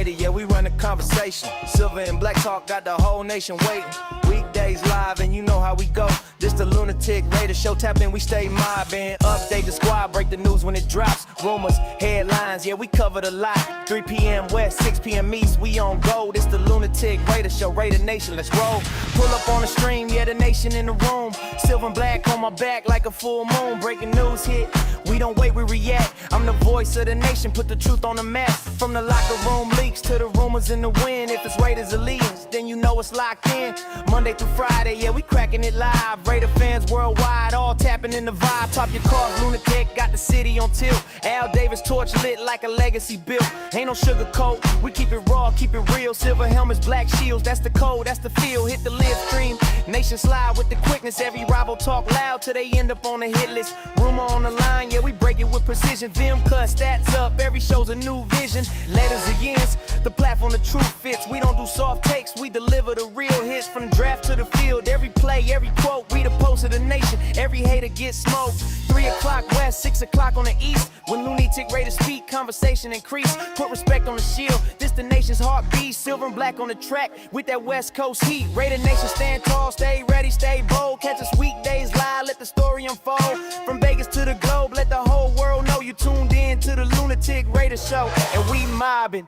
rated, yeah, we run a conversation. Silver and black talk got the whole nation waiting. Weekdays live and you know how we go. This the lunatic Raider show, tap in, we stay mobbing. Update the squad, break the news when it drops. Rumors, headlines, yeah, we covered a lot. 3 p.m. West, 6 p.m. East, we on go. This the lunatic Raider show, Raider Nation, let's roll. Pull up on the stream, yeah, the nation in the room. Silver and black on my back like a full moon. Breaking news hit, we don't wait, we react. I'm the voice of the nation, put the truth on the map. From the locker room leaks to the rumors in the wind. If it's Raiders or Legions, then you know it's locked in. Monday through Friday, yeah, we cracking it live. Raider fans worldwide, all tapping in the vibe. Pop your cars, lunatic, got the city on tilt. Al Davis torch lit like a legacy built. Ain't no sugar coat, we keep it raw, keep it real. Silver helmets, black shields, that's the code, that's the feel. Hit the live stream, nation slide with the quickness. Every rival talk loud till they end up on the hit list. Rumor on the line, yeah, we break it with precision. Them cut stats up, every show's a new vision. Letters against the platform, the truth fits. We don't do soft takes, we deliver the real hits. From draft to the field, every play, every quote, we the pulse of the nation. Every hater gets smoked. 3 o'clock west, 6 o'clock on the east. When lunatic Raiders speak, conversation increase. Put respect on the shield, this the nation's heartbeat. Silver and black on the track with that West Coast heat. Raider Nation, stand tall, stay ready, stay bold. Catch us weekdays live, let the story unfold. From Vegas to the globe, let the whole world know you tuned in to the lunatic Raider show. And we mobbing.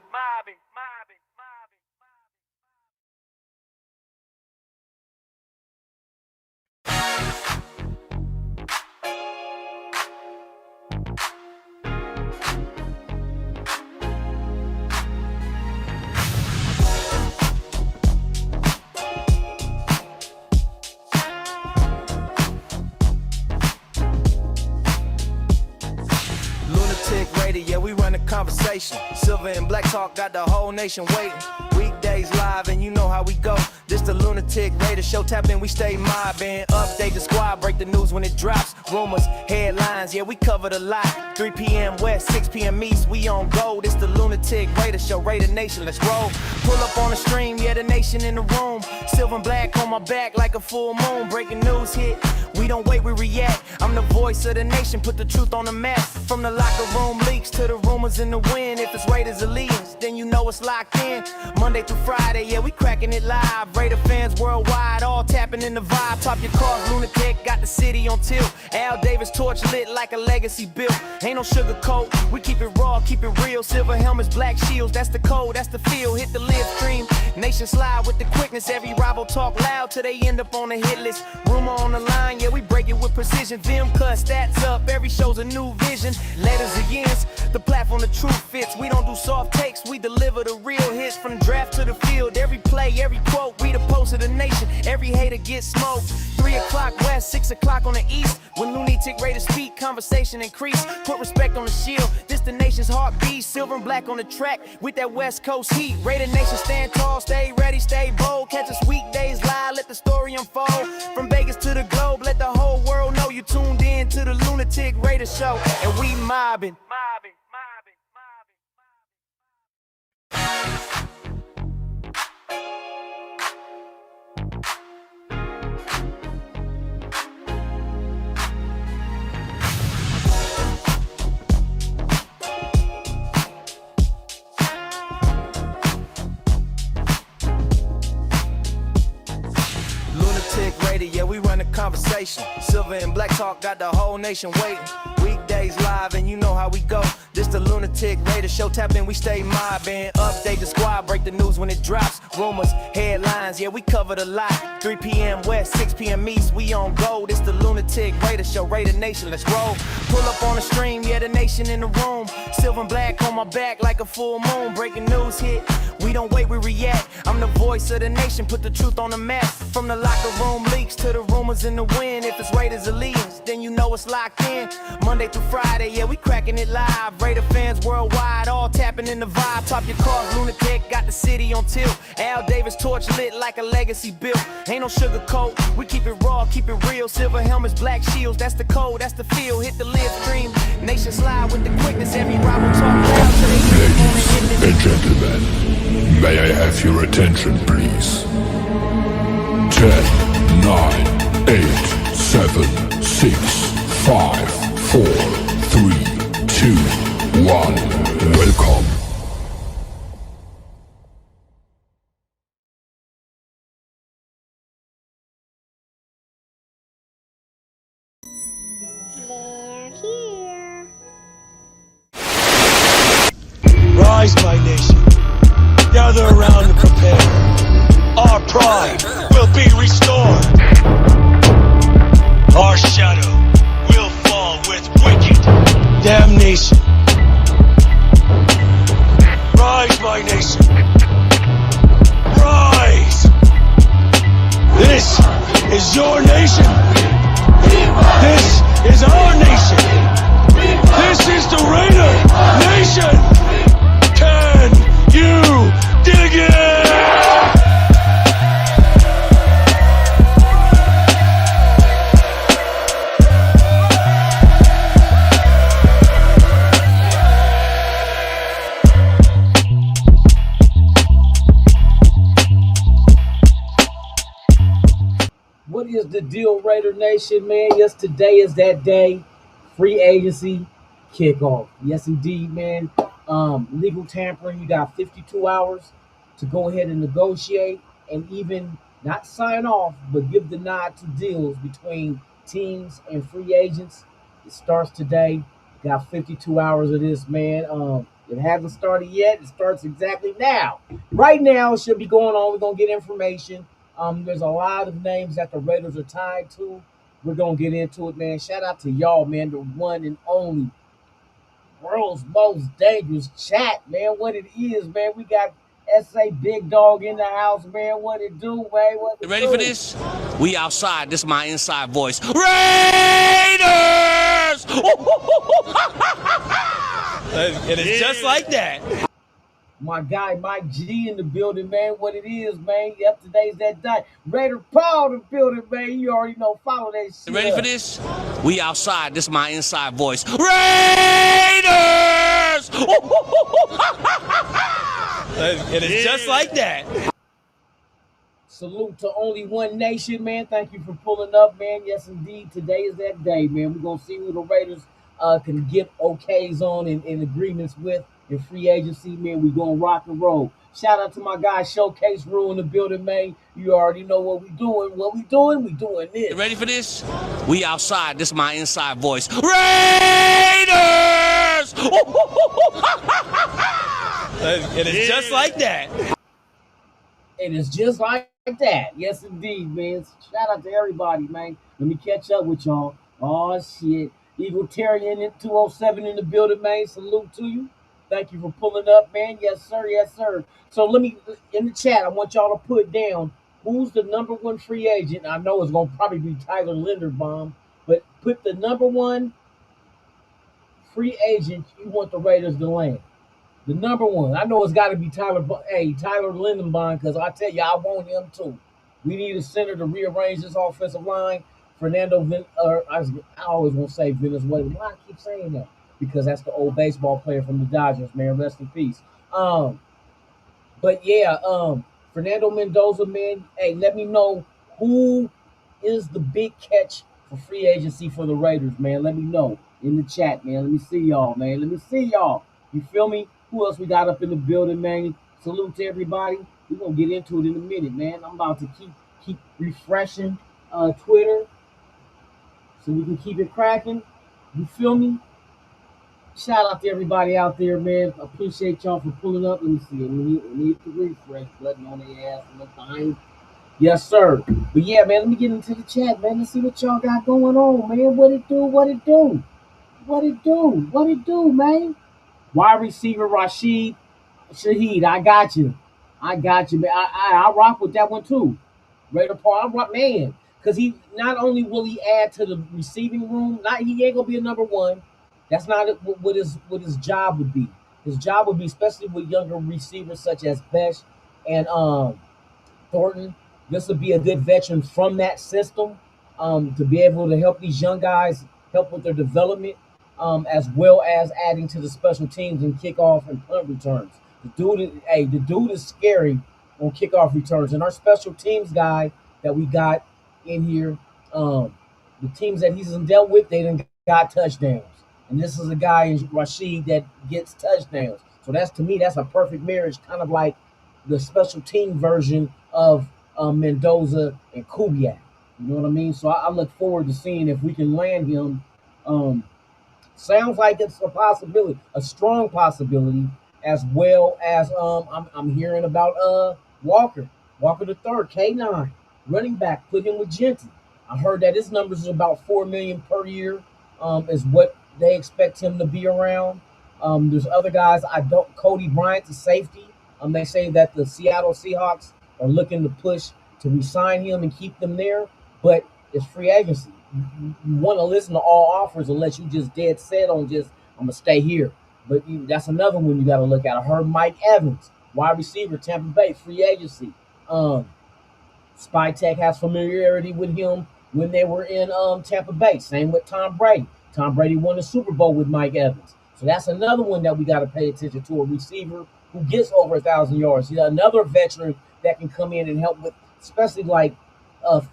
Yeah, we run a conversation. Silver and black talk got the whole nation waiting. Weekdays live and you know how we go. This the lunatic Raider show, tap in, we stay mobbing. Update the squad, break the news when it drops. Rumors, headlines, yeah, we covered a lot. 3 p.m. West, 6 p.m. East, we on go. This the lunatic Raider show, Raider Nation, let's roll. Pull up on the stream, yeah, the nation in the room. Silver and black on my back like a full moon. Breaking news hit, we don't wait, we react. I'm the voice of the nation, put the truth on the map. From the locker room leaks to the rumors in the wind. If it's Raiders or Legions, then you know it's locked in. Monday through Friday, yeah, we cracking it live. Raider fans worldwide, all tapping in the vibe. Pop your cars, lunatic, got the city on tilt. Al Davis torch lit like a legacy built. Ain't no sugar coat, we keep it raw, keep it real. Silver helmets, black shields, that's the code, that's the feel. Hit the live stream, nation slide with the quickness. Every rival talk loud till they end up on the hit list. Rumor on the line, yeah, we break it with precision. Them cut stats up, every show's a new vision. Letters against the platform, the truth fits. We don't do soft takes, we deliver the real hits. From draft to the field, every play, every quote, we the pulse of the nation. Every hater gets smoked. 3 o'clock west, 6 o'clock on the east. When lunatic Raiders speak, conversation increase. Put respect on the shield, this the nation's heartbeat. Silver and black on the track with that West Coast heat. Raider Nation, stand tall, stay ready, stay bold. Catch us weekdays live, let the story unfold. From Vegas to the globe, let the whole world know you tuned in to the lunatic Raider show. And we mobbing. Yeah, we run a conversation. Silver and black talk got the whole nation waiting. Weekdays live and you know how we go. This the lunatic Raider show, tap in, we stay mobbing. Update the squad, break the news when it drops. Rumors, headlines, yeah, we covered a lot. 3 p.m. West, 6 p.m. East, we on go. This the lunatic Raider show, Raider Nation, let's roll. Pull up on the stream, yeah, the nation in the room. Silver and black on my back like a full moon. Breaking news hit, we don't wait, we react. I'm the voice of the nation, put the truth on the map. From the locker room leaks to the rumors in the wind. If it's Raiders or Legions, then you know it's locked in. Monday through Friday, yeah, we cracking it live. Raider fans worldwide, all tapping in the vibe. Pop your cars, lunatic, got the city on tilt. Al Davis torch lit like a legacy built. Ain't no sugar coat, we keep it raw, keep it real. Silver helmets, black shields, that's the code, that's the feel. Hit the live stream, nation slide with the quickness. Every rival talk loud till they hit on the hit list. And gentlemen, may I have your attention, please? 10, 9, 8, 7, 6, 5, 4, 3, 2, 1. Welcome. Rise, my nation. Gather around and prepare. Our pride will be restored. Our shadow will fall with wicked damnation. Rise, my nation. Rise! This is your nation. This is our nation. This is the Raider Nation. Can you dig it? What is the deal, Raider Nation, man? Yes, today is that day. Free agency kickoff. Yes, indeed, man. Legal tampering, you got 52 hours to go ahead and negotiate and even not sign off, but give the nod to deals between teams and free agents. It starts today. Got 52 hours of this, man. It hasn't started yet. It starts exactly now. Right now, it should be going on. We're going to get information. There's a lot of names that the Raiders are tied to. We're going to get into it, man. Shout out to y'all, man, the one and only world's most dangerous chat, man. What it is, man. We got S.A. Big Dog in the house, man. What it do, man? What it Ready do? for this? We outside. This is my inside voice. Raiders! It is just like that. My guy Mike G in the building, man. What it is, man. Yep, today's that day. Raider Paul in the building, man. You already know. Follow that shit. Ready up. for this? We outside. This is my inside voice. Raiders! It is just like that. Salute to only one nation, man. Thank you for pulling up, man. Yes, indeed. Today is that day, man. We're going to see who the Raiders can get okays on and agreements with in free agency, man. We're going to rock and roll. Shout out to my guy, Showcase Rule in the building, man. You already know what we doing. What we doing? We doing this. Ready for this? We outside. This is my inside voice. Raiders! It is just like that. It is just like that. Yes, indeed, man. Shout out to everybody, man. Let me catch up with y'all. Oh, shit. Egalitarian in 207 in the building, man. Salute to you. Thank you for pulling up, man. Yes, sir. Yes, sir. So let me, in the chat, I want y'all to put down who's the number one free agent. I know it's going to probably be Tyler Linderbaum, but put the number one free agent you want the Raiders to land. The number one. I know it's got to be Tyler Linderbaum, because I tell you, I want him too. We need a center to rearrange this offensive line. I always want to say Venezuela. Why I keep saying that? Because that's the old baseball player from the Dodgers, man. Rest in peace. But yeah, Fernando Mendoza, man. Hey, let me know who is the big catch for free agency for the Raiders, man. Let me know in the chat, man. Let me see y'all, man. Let me see y'all. You feel me? Who else we got up in the building, man? Salute to everybody. We're gonna get into it in a minute, man. I'm about to keep refreshing Twitter so we can keep it cracking. You feel me? Shout out to everybody out there, man. Appreciate y'all for pulling up. Let me see. We need the refresh button on their ass and the thing. Yes, sir. But yeah, man, let me get into the chat, man. Let's see what y'all got going on, man. What it do? What it do? What it do? What it do, man? Wide receiver Rashid Shaheed. I got you. I got you, man. I rock with that one too. Raider Paul, I rock, man. Because he not only will he add to the receiving room, he ain't gonna be a number one. That's not what his job would be. His job would be, especially with younger receivers such as Besh and Thornton. This would be a good veteran from that system to be able to help these young guys, help with their development, as well as adding to the special teams and kickoff and punt returns. The dude is scary on kickoff returns. And our special teams guy that we got in here, the teams that he's dealt with, they done got touchdowns. And this is a guy in Rashid that gets touchdowns. So to me, that's a perfect marriage, kind of like the special team version of Mendoza and Kubiak. You know what I mean? So I look forward to seeing if we can land him. Sounds like it's a possibility, a strong possibility, as well as I'm hearing about Walker the third, K9 running back, put him with Genty. I heard that his numbers is about 4 million per year, is what they expect him to be around. There's other guys I don't. Cody Bryant, the safety. They say that the Seattle Seahawks are looking to push to re-sign him and keep them there, but it's free agency. You want to listen to all offers unless you just dead set on just I'm gonna stay here. But that's another one you got to look at. I heard Mike Evans, wide receiver, Tampa Bay, free agency. Spytech has familiarity with him when they were in Tampa Bay. Same with Tom Brady. Tom Brady won the Super Bowl with Mike Evans. So that's another one that we got to pay attention to, a receiver who gets over 1,000 yards. Another veteran that can come in and help with, especially like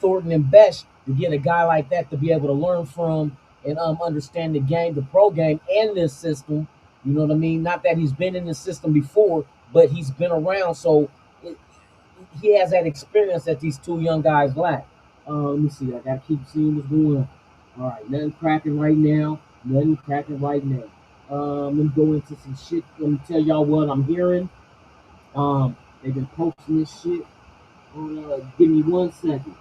Thornton and Besh, to get a guy like that to be able to learn from and understand the game, the pro game, and this system. You know what I mean? Not that he's been in the system before, but he's been around, so he has that experience that these two young guys lack. Let me see. I got to keep seeing what's going on. All right, nothing cracking right now. Let me go into some shit. Let me tell y'all what I'm hearing. They've been posting this shit. Give me 1 second.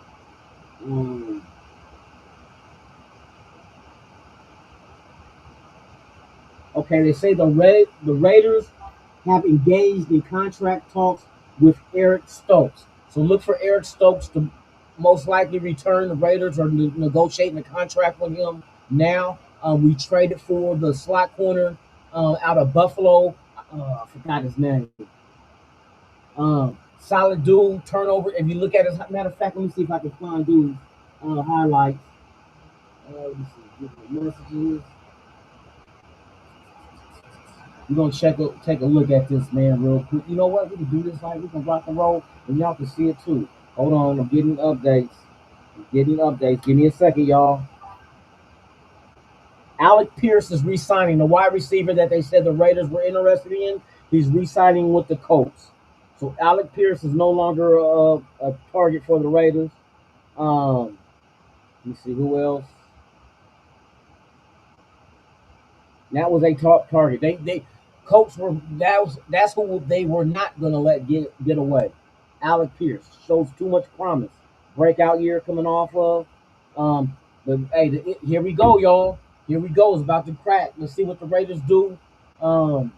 Okay, they say the Raiders have engaged in contract talks with Eric Stokes. So look for Eric Stokes to most likely return. The Raiders are negotiating a contract with him now. We traded for the slot corner out of Buffalo. I forgot his name. Solid dude, turnover. If you look at his, matter of fact, let me see if I can find dude highlights. Let me see, get the messages. We're gonna take a look at this, man, real quick. You know what? We can do this like we can rock and roll, and y'all can see it too. Hold on, I'm getting updates. Give me a second, y'all. Alec Pierce is re-signing, the wide receiver that they said the Raiders were interested in. He's re-signing with the Colts. So Alec Pierce is no longer a target for the Raiders. Let me see who else. That was a top target. They Colts were that's who they were not gonna let get away. Alec Pierce shows too much promise. Breakout year coming off of. But hey, here we go, y'all. Here we go. It's about to crack. Let's see what the Raiders do. In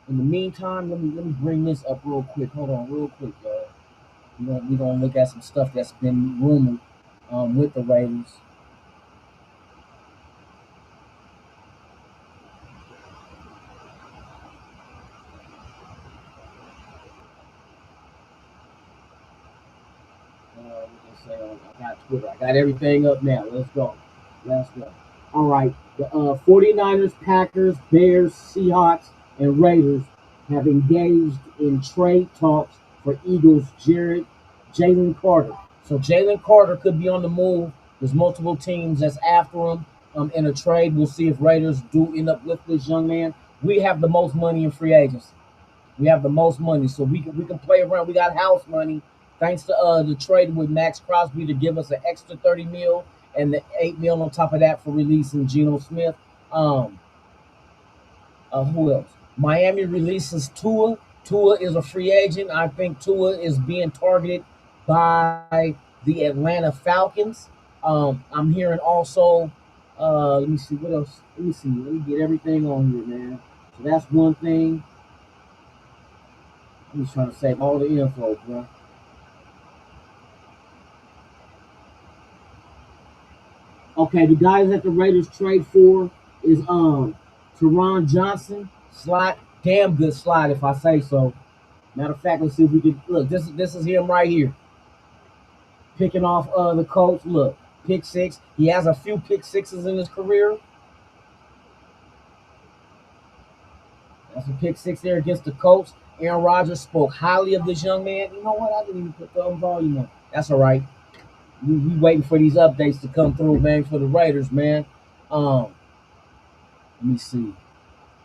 the meantime, let me bring this up real quick. Hold on, real quick, y'all. We're gonna look at some stuff that's been rumored with the Raiders. I got Twitter. I got everything up now. Let's go. All right. The 49ers, Packers, Bears, Seahawks, and Raiders have engaged in trade talks for Eagles' Jalen Carter. So Jalen Carter could be on the move. There's multiple teams that's after him in a trade. We'll see if Raiders do end up with this young man. We have the most money in free agency. We have the most money, so we can play around. We got house money. Thanks to the trade with Max Crosby to give us an extra 30 mil and the 8 mil on top of that for releasing Geno Smith. Who else? Miami releases Tua. Tua is a free agent. I think Tua is being targeted by the Atlanta Falcons. I'm hearing also, let me see, what else? Let me get everything on here, man. So that's one thing. I'm just trying to save all the info, bro. Okay, the guys that the Raiders trade for is Teron Johnson, slot, damn good slot if I say so. Matter of fact, let's see if we can look. This is him right here, picking off the Colts. Look, pick six. He has a few pick sixes in his career. That's a pick six there against the Colts. Aaron Rodgers spoke highly of this young man. You know what? I didn't even put the volume on. That's all right. We waiting for these updates to come through, man, for the Raiders, man. Let me see.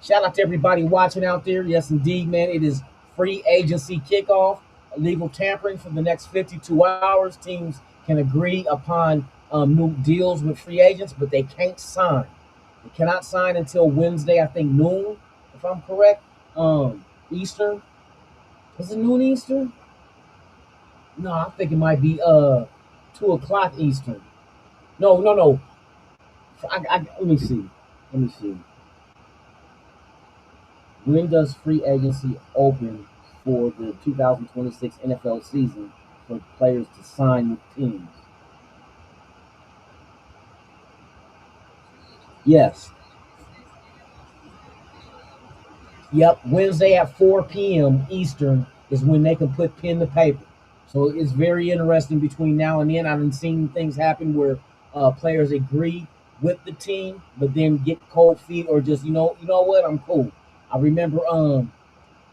Shout out to everybody watching out there. Yes, indeed, man. It is free agency kickoff. Illegal tampering for the next 52 hours. Teams can agree upon new deals with free agents, but they can't sign. They cannot sign until Wednesday, I think, noon, if I'm correct. Eastern. Is it noon Eastern? No, I think it might be 2 o'clock Eastern. No. Let me see. When does free agency open for the 2026 NFL season for players to sign with teams? Yes. Yep. Wednesday at 4 p.m. Eastern is when they can put pen to paper. So it's very interesting between now and then. I've seen things happen where players agree with the team, but then get cold feet or just you know what, I'm cool. I remember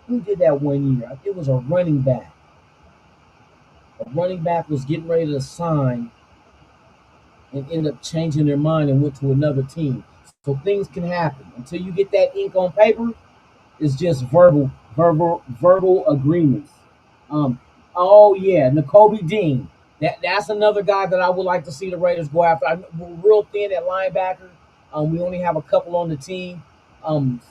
who did that one year? It was a running back. A running back was getting ready to sign and ended up changing their mind and went to another team. So things can happen until you get that ink on paper. It's just verbal agreements. Oh yeah, N'Kobe Dean. That's another guy that I would like to see the Raiders go after. We're real thin at linebacker. We only have a couple on the team.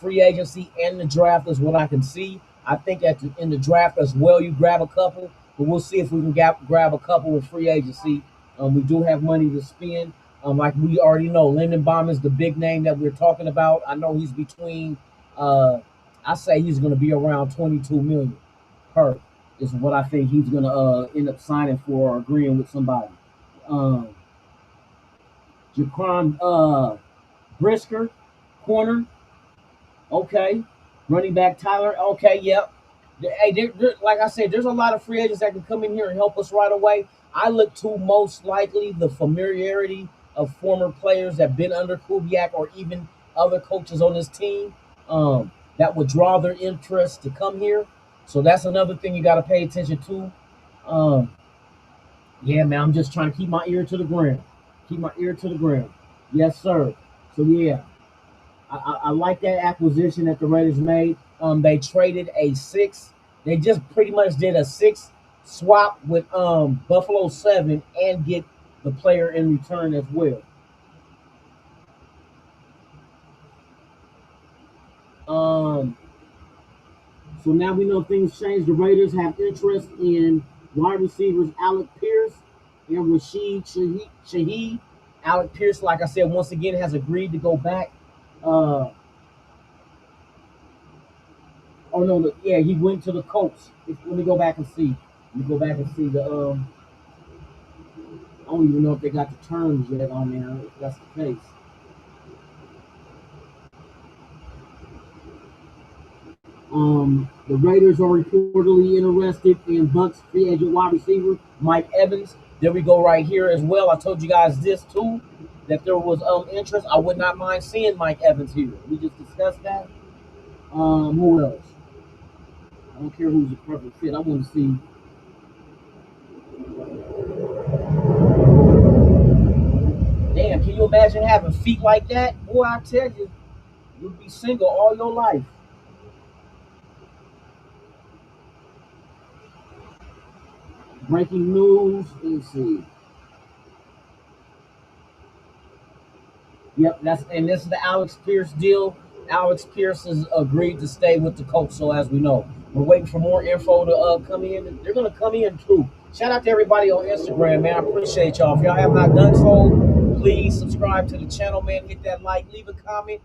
Free agency and the draft is what I can see. I think in the draft as well, you grab a couple, but we'll see if we can grab a couple with free agency. We do have money to spend. Like we already know, Lindenbaum is the big name that we're talking about. I know he's between. I say he's going to be around 22 million per. Is what I think he's going to end up signing for or agreeing with somebody. Jaquan Brisker, corner. Okay. Running back Tyler. Okay, yep. Hey, like I said, there's a lot of free agents that can come in here and help us right away. I look to most likely the familiarity of former players that have been under Kubiak or even other coaches on this team that would draw their interest to come here. So that's another thing you got to pay attention to. Yeah, man, I'm just trying to keep my ear to the ground. Yes, sir. So, yeah, I like that acquisition that the Raiders made. They traded a 6. They just pretty much did a 6 swap with Buffalo 7 and get the player in return as well. So now we know things changed. The Raiders have interest in wide receivers Alec Pierce and Rashid Shaheed. Alec Pierce, like I said, once again has agreed to go back. He went to the Colts. Let me go back and see. The. I don't even know if they got the terms yet on there. If that's the case. The Raiders are reportedly interested in Bucs free agent wide receiver Mike Evans. There we go right here as well. I told you guys this too, that there was interest. I would not mind seeing Mike Evans here. We just discussed that. Who else? I don't care who's the perfect fit. I want to see. Damn, can you imagine having feet like that? Boy, I tell you, you'd be single all your life. Breaking news. Let's see. Yep, this is the Alex Pierce deal. Alex Pierce has agreed to stay with the Colts. So as we know, we're waiting for more info to come in. They're gonna come in too. Shout out to everybody on Instagram, man. I appreciate y'all. If y'all have not done so, please subscribe to the channel, man. Hit that like, leave a comment,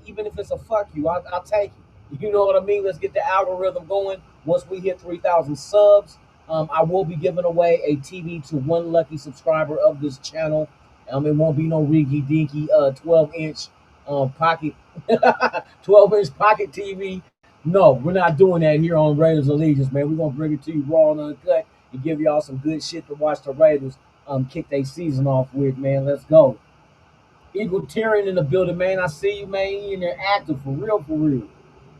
even if it's a fuck you. I'll take it. You know what I mean? Let's get the algorithm going. Once we hit 3,000 subs, I will be giving away a TV to one lucky subscriber of this channel. It won't be no rinky dinky 12-inch pocket 12-inch pocket TV. No, we're not doing that here on Raiders Allegiance, man. We're gonna bring it to you raw and uncut and give y'all some good shit to watch the Raiders kick their season off with, man. Let's go. Eagle Tyrion in the building, man. I see you, man. You in there active for real, for real.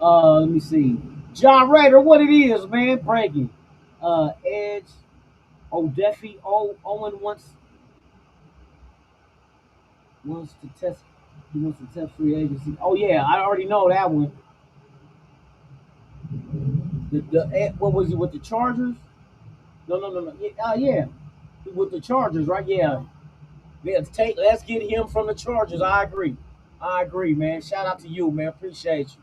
Let me see. John Raider, what it is, man. Breaking. Edge. O'Deffy. Owen wants to test. He wants to test free agency. Oh yeah, I already know that one. What was it with the Chargers? No. Yeah, with the Chargers, right? Yeah. Let's get him from the Chargers. I agree, man. Shout out to you, man. Appreciate you.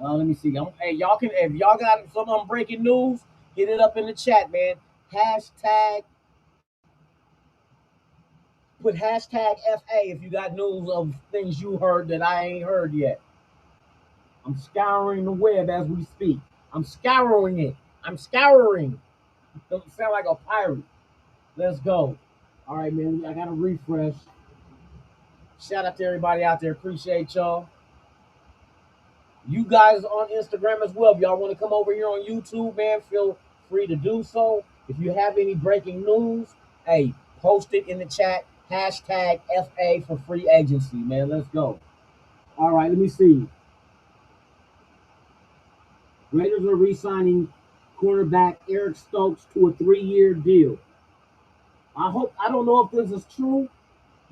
Let me see. Hey, y'all can if y'all got some breaking news, hit it up in the chat, man. Hashtag put hashtag FA if you got news of things you heard that I ain't heard yet. I'm scouring the web as we speak. I'm scouring it. I'm scouring. Doesn't sound like a pirate. Let's go. All right, man. I got to refresh. Shout out to everybody out there. Appreciate y'all. You guys on Instagram as well. If y'all want to come over here on YouTube, man, feel free to do so. If you have any breaking news, hey, post it in the chat. Hashtag FA for free agency, man. Let's go. All right, let me see. Raiders are re-signing cornerback Eric Stokes to a 3-year deal. I don't know if this is true.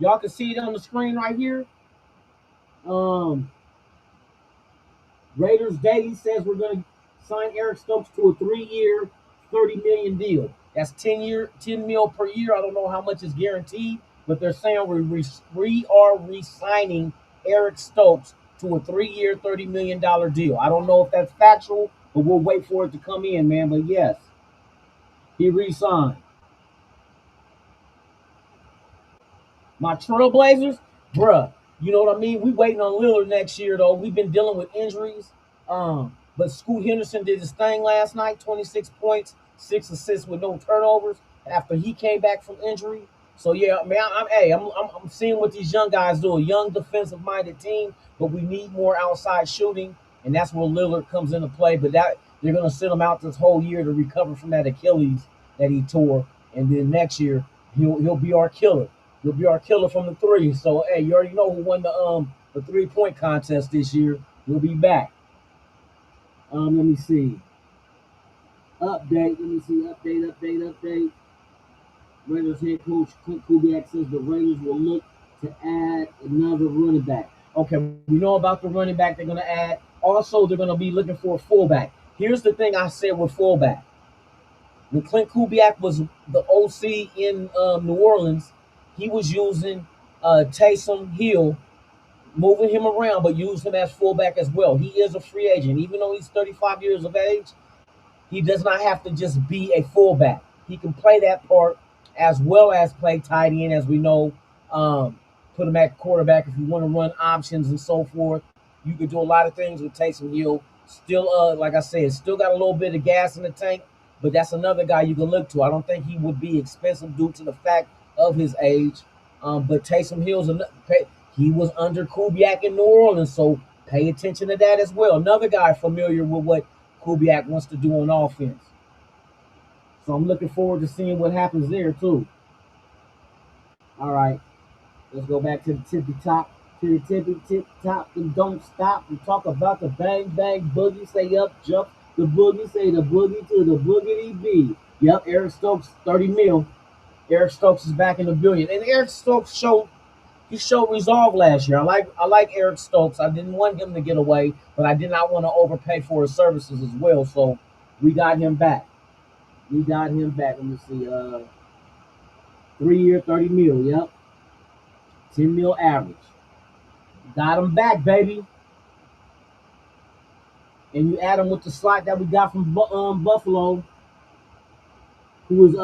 Y'all can see it on the screen right here. Raiders Daily says we're going to sign Eric Stokes to a 3-year, $30 million deal. That's 10 mil per year. I don't know how much is guaranteed, but they're saying we are re-signing Eric Stokes to a 3-year, $30 million deal. I don't know if that's factual, but we'll wait for it to come in, man. But yes, he re-signed. My Trailblazers, bruh, you know what I mean? We waiting on Lillard next year, though. We've been dealing with injuries. But Scoot Henderson did his thing last night, 26 points, 6 assists with no turnovers after he came back from injury. So yeah, man, I'm seeing what these young guys do. A young defensive-minded team, but we need more outside shooting, and that's where Lillard comes into play. But that they're gonna sit him out this whole year to recover from that Achilles that he tore, and then next year he'll be our killer. He'll be our killer from the three. So hey, you already know who won the 3-point contest this year. He'll be back. Let me see. Update. Let me see. Update. Raiders head coach Klint Kubiak says the Raiders will look to add another running back. Okay, we know about the running back they're going to add. Also, they're going to be looking for a fullback. Here's the thing I said with fullback. When Klint Kubiak was the OC in New Orleans, he was using Taysom Hill, moving him around, but used him as fullback as well. He is a free agent. Even though he's 35 years of age, he does not have to just be a fullback. He can play that part as well as play tight end, as we know. Put him at quarterback if you want to run options and so forth. You could do a lot of things with Taysom Hill. Still, like I said, still got a little bit of gas in the tank, but that's another guy you can look to. I don't think he would be expensive due to the fact of his age. But Taysom Hill's he was under Kubiak in New Orleans, so pay attention to that as well. Another guy familiar with what Kubiak wants to do on offense. So I'm looking forward to seeing what happens there too. All right, let's go back to the tippy top. To the tip top, and don't stop. We talk about the bang bang boogie. Say up, jump the boogie. Say the boogie to the boogity bee. Yep, Eric Stokes, 30 mil. Eric Stokes is back in the billion, and Eric Stokes showed resolve last year. I like Eric Stokes. I didn't want him to get away, but I did not want to overpay for his services as well. So we got him back. Let me see. 3-year, 30 mil. Yep, 10 mil average. Got him back, baby. And you add him with the slot that we got from Buffalo, who is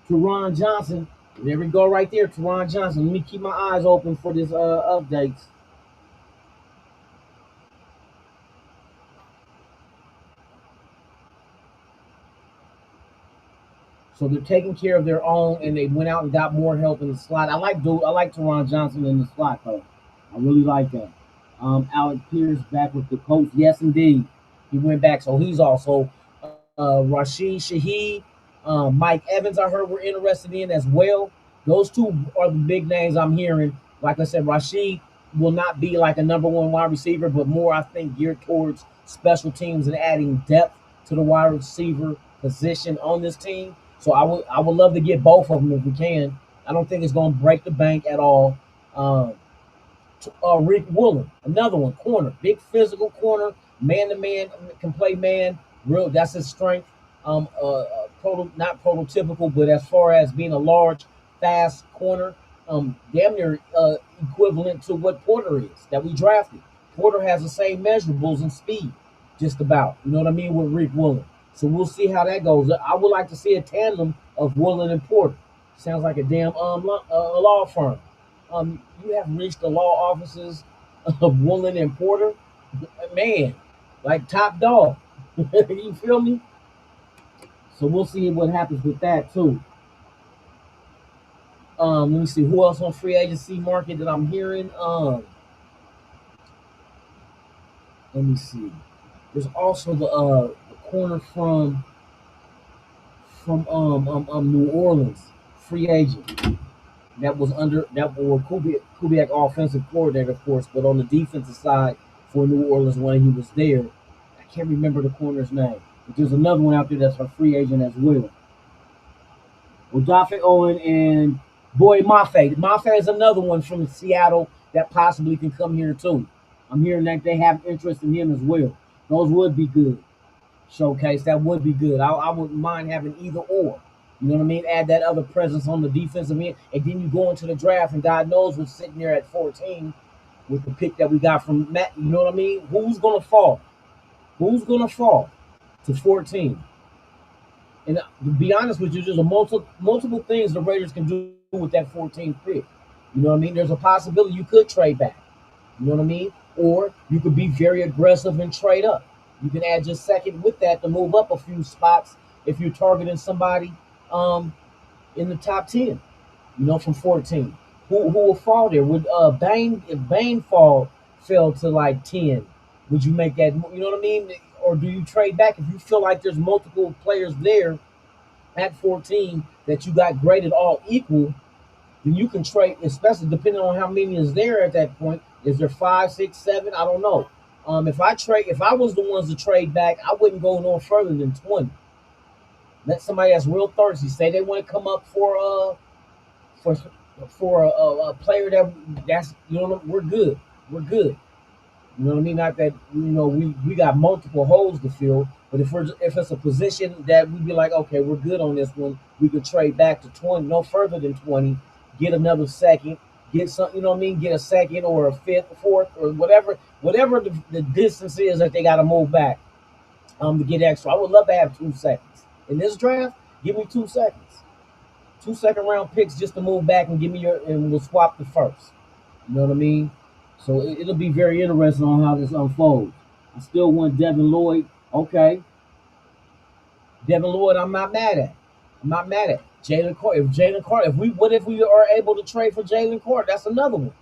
Teron Johnson. There we go right there, Teron Johnson. Let me keep my eyes open for this updates. So they're taking care of their own, and they went out and got more help in the slot. I like Teron Johnson in the slot, though. I really like that. Alec Pierce back with the coach. Yes, indeed. He went back, so he's also Rashid Shaheed. Mike Evans, I heard we're interested in as well. Those two are the big names I'm hearing. Like I said, Rashid will not be like a number one wide receiver, but more, I think, geared towards special teams and adding depth to the wide receiver position on this team. So I would love to get both of them if we can. I don't think it's going to break the bank at all. Rick Woolen, another one, corner, big physical corner, man-to-man, can play man. Real, that's his strength. Not prototypical, but as far as being a large, fast corner, damn near equivalent to what Porter is that we drafted. Porter has the same measurables and speed, just about. You know what I mean, with Rick Woolen. So we'll see how that goes. I would like to see a tandem of Woolen and Porter. Sounds like a damn law firm. You have reached the law offices of Woolen and Porter, man, like top dog. You feel me? So we'll see what happens with that too. Let me see who else on free agency market that I'm hearing. Let me see. There's also the corner from New Orleans, free agent that was under that was Kubiak offensive coordinator, of course, but on the defensive side for New Orleans when he was there. I can't remember the corner's name, but there's another one out there that's a free agent as well. Odafe Owen and Boy Mafe. Mafe is another one from Seattle that possibly can come here too. I'm hearing that they have interest in him as well. Those would be good. Showcase, that would be good. I wouldn't mind having either or. You know what I mean? Add that other presence on the defensive end, and then you go into the draft, and God knows what's sitting there at 14 with the pick that we got from Matt. You know what I mean? Who's gonna fall? Who's gonna fall to 14? And to be honest with you, there's a multiple things the Raiders can do with that 14th pick. You know what I mean? There's a possibility you could trade back. You know what I mean? Or you could be very aggressive and trade up. You can add just second with that to move up a few spots if you're targeting somebody in the top 10, you know, from 14. Who will fall there? Would Bain, if Bain fell to like 10, would you make that, you know what I mean? Or do you trade back if you feel like there's multiple players there at 14 that you got graded all equal? Then you can trade, especially depending on how many is there at that point. Is there 5, 6, 7? I don't know. If I was the ones to trade back, I wouldn't go no further than 20. Let somebody that's real thirsty say they want to come up for a player that's, you know, we're good. We're good. You know what I mean? Not that, you know, we got multiple holes to fill, but if it's a position that we'd be like, okay, we're good on this one, we could trade back to 20, no further than 20, get another second, get some, you know what I mean, get a second or a fifth, fourth, or whatever the distance is that they got to move back to get extra. I would love to have 2 seconds. In this draft, give me 2 seconds. 2 second round picks just to move back and give me and we'll swap the first. You know what I mean? So it'll be very interesting on how this unfolds. I still want Devin Lloyd. Okay. Devin Lloyd, I'm not mad at. Jalen Carter. If we are able to trade for Jalen Carter, that's another one.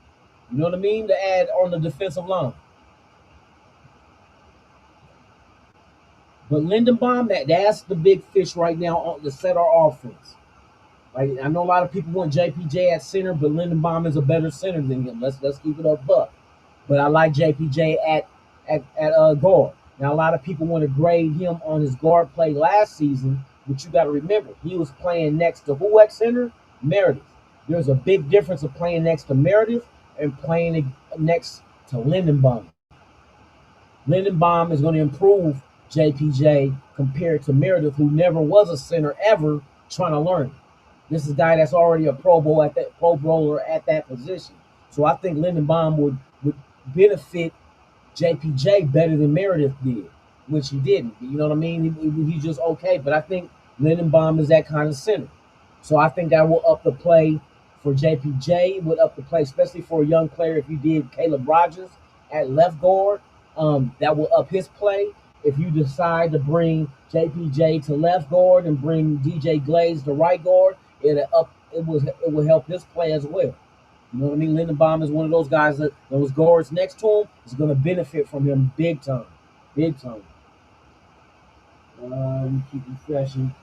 You know what I mean? To add on the defensive line. But Lindenbaum, that's the big fish right now to set our offense. Like, I know a lot of people want JPJ at center, but Lindenbaum is a better center than him. Let's keep it up, buck. But I like JPJ at guard. Now a lot of people want to grade him on his guard play last season, but you got to remember he was playing next to who at center? Meredith. There's a big difference of playing next to Meredith and playing next to Lindenbaum. Lindenbaum is going to improve JPJ compared to Meredith, who never was a center ever trying to learn it. This is a guy that's already a Pro Bowler at that position. So I think Lindenbaum would benefit JPJ better than Meredith did, which he didn't. You know what I mean? He's just okay. But I think Lindenbaum is that kind of center. So I think that will up the play for JPJ, would up the play, especially for a young player. If you did Caleb Rogers at left guard, that will up his play. If you decide to bring JPJ to left guard and bring DJ Glaze to right guard, it will help his play as well. You know what I mean? Lindenbaum is one of those guys that those guards next to him is going to benefit from him big time. Big time. Keep refreshing.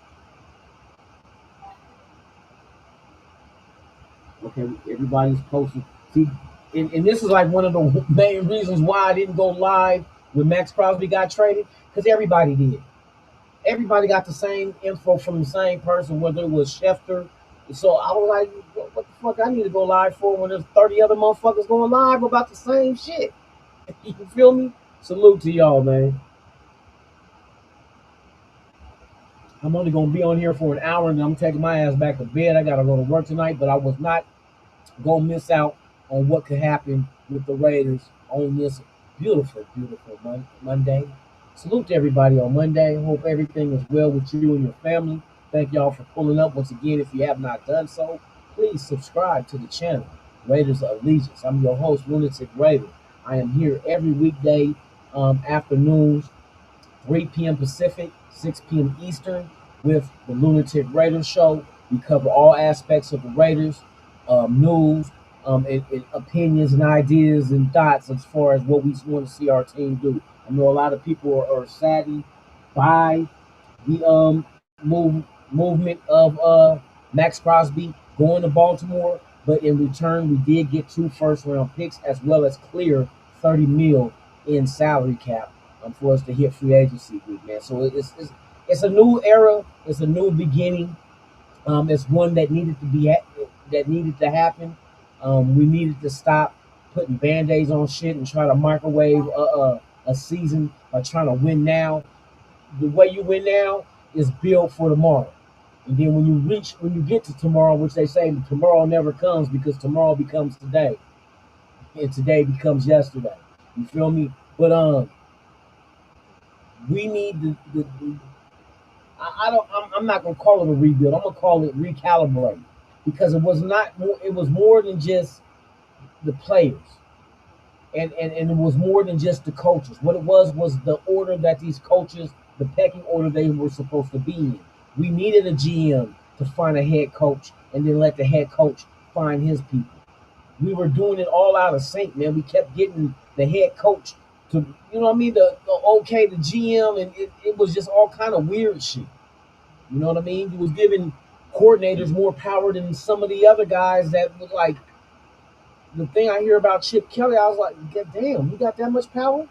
Okay, everybody's posting. See, and this is like one of the main reasons why I didn't go live when Max Crosby got traded, because everybody did. Everybody got the same info from the same person, whether it was Schefter. So I was like, what the fuck I need to go live for when there's 30 other motherfuckers going live about the same shit? You feel me? Salute to y'all, man. I'm only going to be on here for an hour, and I'm taking my ass back to bed. I got to go to work tonight, but I was not going to miss out on what could happen with the Raiders on this beautiful, beautiful Monday. Salute to everybody on Monday. Hope everything is well with you and your family. Thank y'all for pulling up. Once again, if you have not done so, please subscribe to the channel, Raiders of Allegiance. I'm your host, Lunatic Raider. I am here every weekday afternoons, 3 p.m. Pacific, 6 p.m. Eastern, with the Lunatic Raiders Show. We cover all aspects of the Raiders, news, and opinions and ideas and thoughts as far as what we want to see our team do. I know a lot of people are saddened by the movement of Max Crosby going to Baltimore, but in return we did get 2 first-round picks as well as clear 30 mil in salary cap for us to hit free agency week, man. So it's a new era, it's a new beginning. It's one that needed to happen. We needed to stop putting band-aids on shit and try to microwave a season by trying to win now. The way you win now is build for tomorrow. And then when you get to tomorrow, which they say tomorrow never comes because tomorrow becomes today, and today becomes yesterday. You feel me? But we need I'm not gonna call it a rebuild. I'm gonna call it recalibrate because it was not. It was more than just the players, and it was more than just the coaches. What it was the order that these coaches, the pecking order they were supposed to be in. We needed a GM to find a head coach, and then let the head coach find his people. We were doing it all out of sync, man. We kept getting the head coach to, you know what I mean, the okay, the GM, and it was just all kind of weird shit. You know what I mean? You was giving coordinators more power than some of the other guys that was like, the thing I hear about Chip Kelly, I was like, God damn, you got that much power?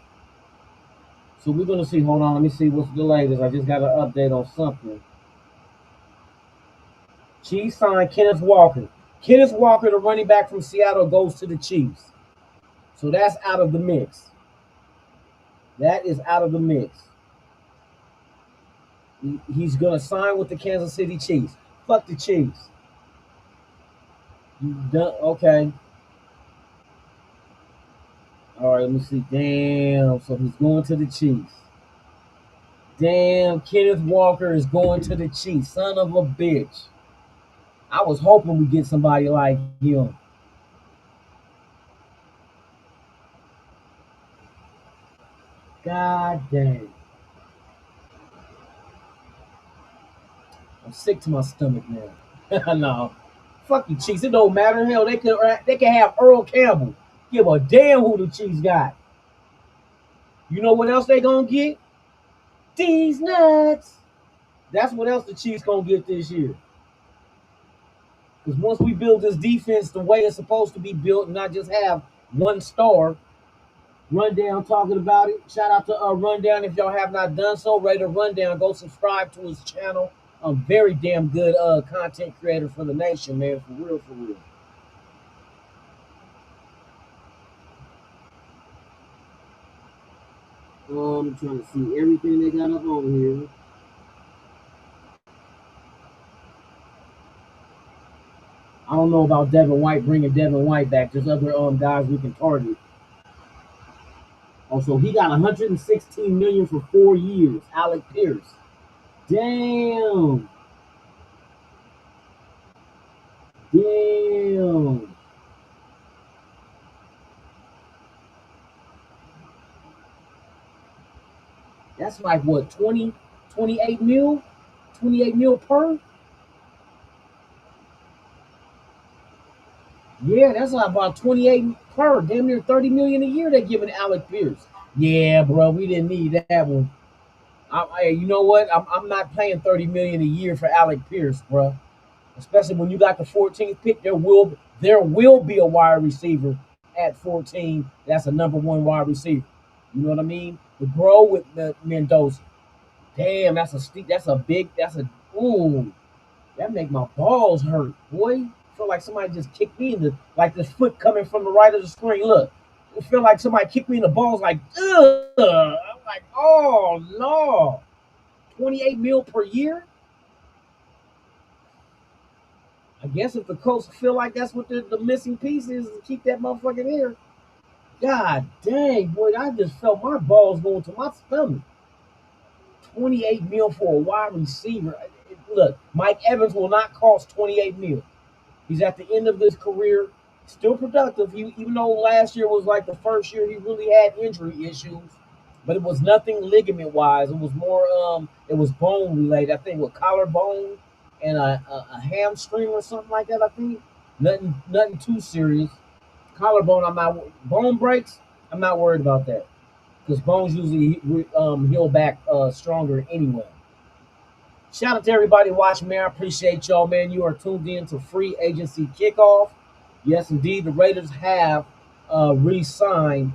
So we're going to see. Hold on, let me see what's the latest. I just got an update on something. Chiefs signed Kenneth Walker. Kenneth Walker, the running back from Seattle, goes to the Chiefs. So that's out of the mix. That is out of the mix. He's going to sign with the Kansas City Chiefs. Fuck the Chiefs. You done? Okay. All right, let me see. Damn. So he's going to the Chiefs. Damn, Kenneth Walker is going to the Chiefs. Son of a bitch. I was hoping we get somebody like him. God damn. I'm sick to my stomach now. No. Fuck you, Chiefs. It don't matter. Hell, they can have Earl Campbell. Give a damn who the Chiefs got. You know what else they gonna get? These nuts. That's what else the Chiefs gonna get this year. Because once we build this defense the way it's supposed to be built and not just have one star, Rundown talking about it. Shout out to Rundown if y'all have not done so. Raider Rundown, go subscribe to his channel. Very damn good content creator for the nation, man. For real, for real. I'm trying to see everything they got up on here. I don't know about Devin White, bringing Devin White back. There's other guys we can target. Also, he got $116 million for 4 years. Alec Pierce. Damn. Damn. That's like what, 28 mil? 28 mil per? Yeah, that's like about 28 per. Damn near 30 million a year they're giving Alec Pierce. Yeah, bro, we didn't need that one. You know what? I'm not paying 30 million a year for Alec Pierce, bro. Especially when you got the 14th pick, there will be a wide receiver at 14. That's a number 1 wide receiver. You know what I mean? The grow with the Mendoza. Damn, ooh, that make my balls hurt, boy. I feel like somebody just kicked me in the, like this foot coming from the right of the screen. Look, I feel like somebody kicked me in the balls, like, ugh. I'm like, oh no, 28 mil per year. I guess if the coach feel like that's what the missing piece is to keep that motherfucker here. God dang, boy, I just felt my balls going to my stomach. 28 mil for a wide receiver. Look, Mike Evans will not cost 28 mil. He's at the end of his career, still productive. Even though last year was like the first year he really had injury issues, but it was nothing ligament wise. It was more it was bone related. I think with collarbone and a hamstring or something like that. I think nothing too serious. Collarbone, I'm not bone breaks. I'm not worried about that because bones usually heal back stronger anyway. Shout out to everybody watching, man. I appreciate y'all, man. You are tuned in to Free Agency Kickoff. Yes, indeed, the Raiders have re-signed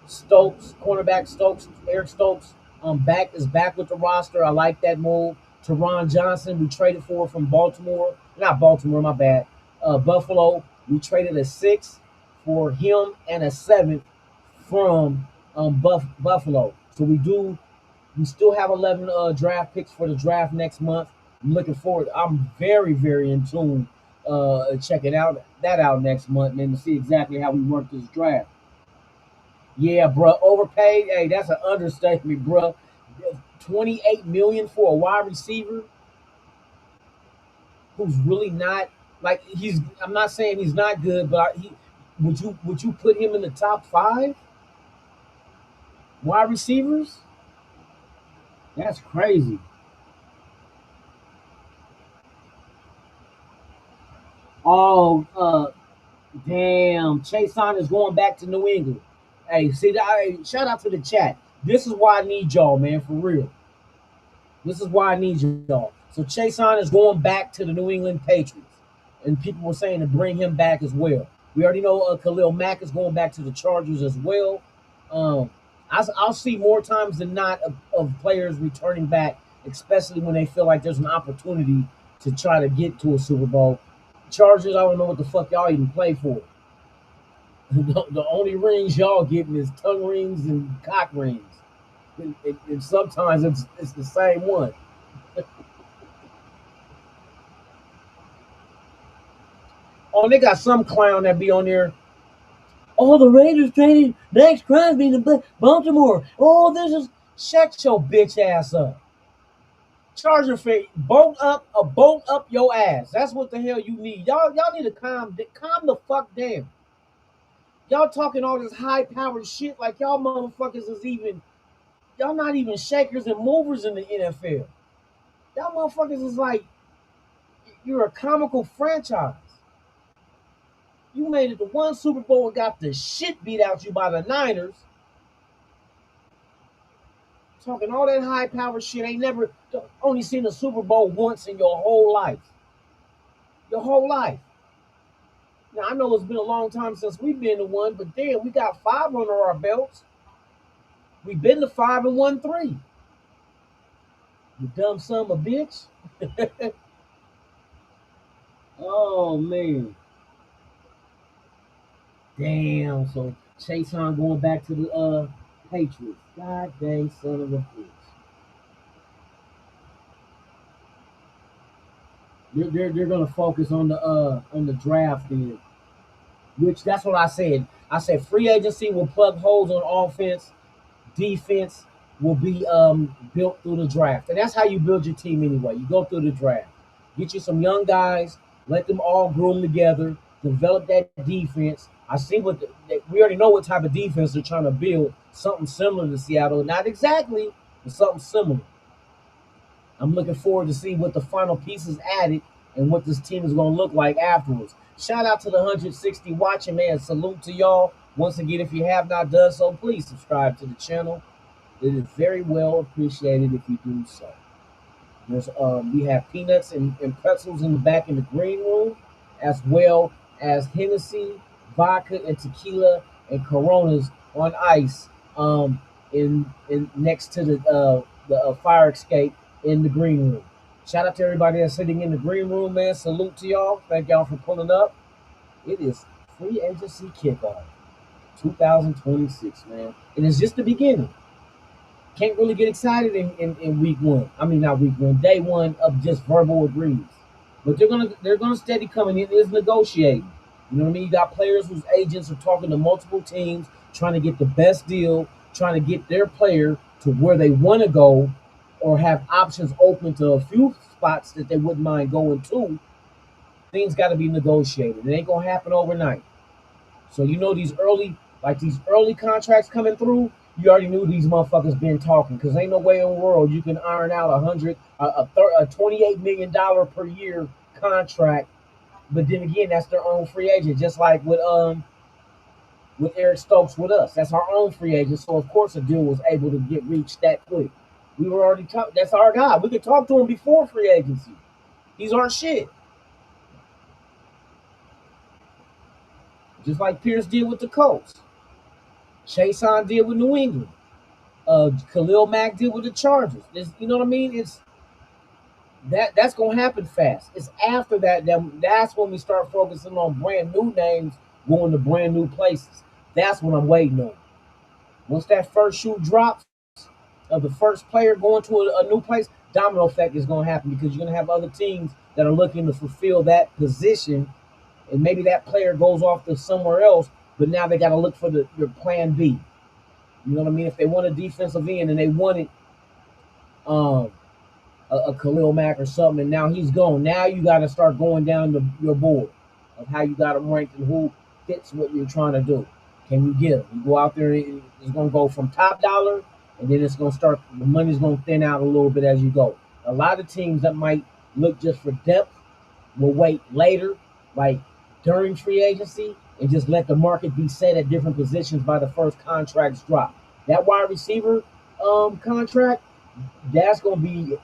Stokes, cornerback Stokes, Eric Stokes. Back with the roster. I like that move. Teron Johnson, we traded for from Baltimore. Not Baltimore, my bad. Buffalo. We traded a 6 for him and a 7 from Buffalo. So we still have 11 draft picks for the draft next month. I'm looking forward. I'm very, very in tune checking that out next month, man, to see exactly how we work this draft. Yeah, bro, overpaid. Hey, that's an understatement, bro. 28 million for a wide receiver who's really not like he's. I'm not saying he's not good, but would you put him in the top 5 wide receivers? That's crazy. Oh, damn. Chase is going back to New England. Hey, see, shout out to the chat. This is why I need y'all, man, for real. This is why I need y'all. So Chase is going back to the New England Patriots. And people were saying to bring him back as well. We already know Khalil Mack is going back to the Chargers as well. I'll see more times than not of players returning back, especially when they feel like there's an opportunity to try to get to a Super Bowl. Chargers, I don't know what the fuck y'all even play for. The only rings y'all getting is tongue rings and cock rings. And sometimes it's the same one. Oh, they got some clown that be on there. Oh, the Raiders traded Max Crosby to Baltimore. Oh, this is shut your bitch ass up. Charger fan, bolt up your ass. That's what the hell you need. Y'all need to calm the fuck down. Y'all talking all this high powered shit like y'all motherfuckers y'all not even shakers and movers in the NFL. Y'all motherfuckers is like you're a comical franchise. You made it to one Super Bowl and got the shit beat out you by the Niners. Talking all that high powered shit. Ain't never only seen a Super Bowl once in your whole life. Your whole life. Now I know it's been a long time since we've been to one, but damn, we got 5 under our belts. We've been to 5 and won 3. You dumb son of a bitch. Oh man. Damn, so Chase going back to the Patriots. God dang son of a bitch. They're gonna focus on the draft then. Which that's what I said. I said free agency will plug holes on offense, defense will be built through the draft. And that's how you build your team anyway. You go through the draft. Get you some young guys, let them all groom together, develop that defense. I see we already know what type of defense they're trying to build. Something similar to Seattle. Not exactly, but something similar. I'm looking forward to see what the final pieces added and what this team is going to look like afterwards. Shout out to the 160 watching, man. Salute to y'all. Once again, if you have not done so, please subscribe to the channel. It is very well appreciated if you do so. There's we have peanuts and pretzels in the back in the green room, as well as Hennessy, vodka, and tequila and Coronas on ice in next to the fire escape in the green room. Shout out to everybody that's sitting in the green room, man. Salute to y'all. Thank y'all for pulling up. It is free agency kickoff 2026, man. And it's just the beginning. Can't really get excited in week one. I mean, not week one, day one of just verbal agreements. But they're gonna steady coming in. It's negotiating. You know what I mean? You got players whose agents are talking to multiple teams, trying to get the best deal, trying to get their player to where they want to go, or have options open to a few spots that they wouldn't mind going to. Things got to be negotiated. It ain't gonna happen overnight. So you know these early contracts coming through. You already knew these motherfuckers been talking, because ain't no way in the world you can iron out a $28 million per year contract. But then again, that's their own free agent, just like with Eric Stokes with us. That's our own free agent. So of course a deal was able to get reached that quick. We were already talking. That's our guy. We could talk to him before free agency. He's our shit. Just like Pierce did with the Colts. Chason did with New England. Khalil Mack did with the Chargers. You know what I mean? That's gonna happen fast. It's after that's when we start focusing on brand new names going to brand new places. That's what I'm waiting on. Once that first shoe drops of the first player going to a new place, domino effect is gonna happen, because you're gonna have other teams that are looking to fulfill that position, and maybe that player goes off to somewhere else, but now they got to look for their plan B. You know what I mean? If they want a defensive end and they wanted a Khalil Mack or something, and now he's gone, now you got to start going down your board of how you got them ranked and who fits what you're trying to do. Can you get them? You go out there, it's going to go from top dollar, and then it's going to start, the money's going to thin out a little bit as you go. A lot of teams that might look just for depth will wait later, like during free agency, and just let the market be set at different positions by the first contracts drop. That wide receiver contract, that's gonna be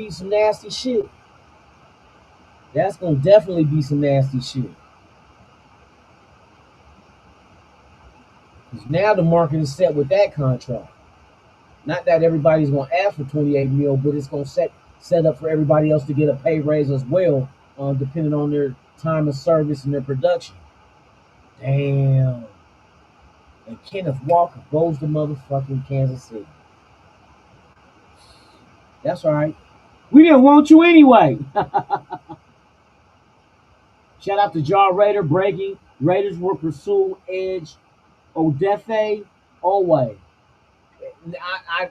some nasty shit. That's gonna definitely be some nasty shit. Because now the market is set with that contract. Not that everybody's gonna ask for 28 mil, but it's gonna set up for everybody else to get a pay raise as well, depending on their time of service and their production. Damn. And Kenneth Walker goes to motherfucking Kansas City. That's all right. We didn't want you anyway. Shout out to Jaw Raider breaking. Raiders will pursue Edge Odefe Owe.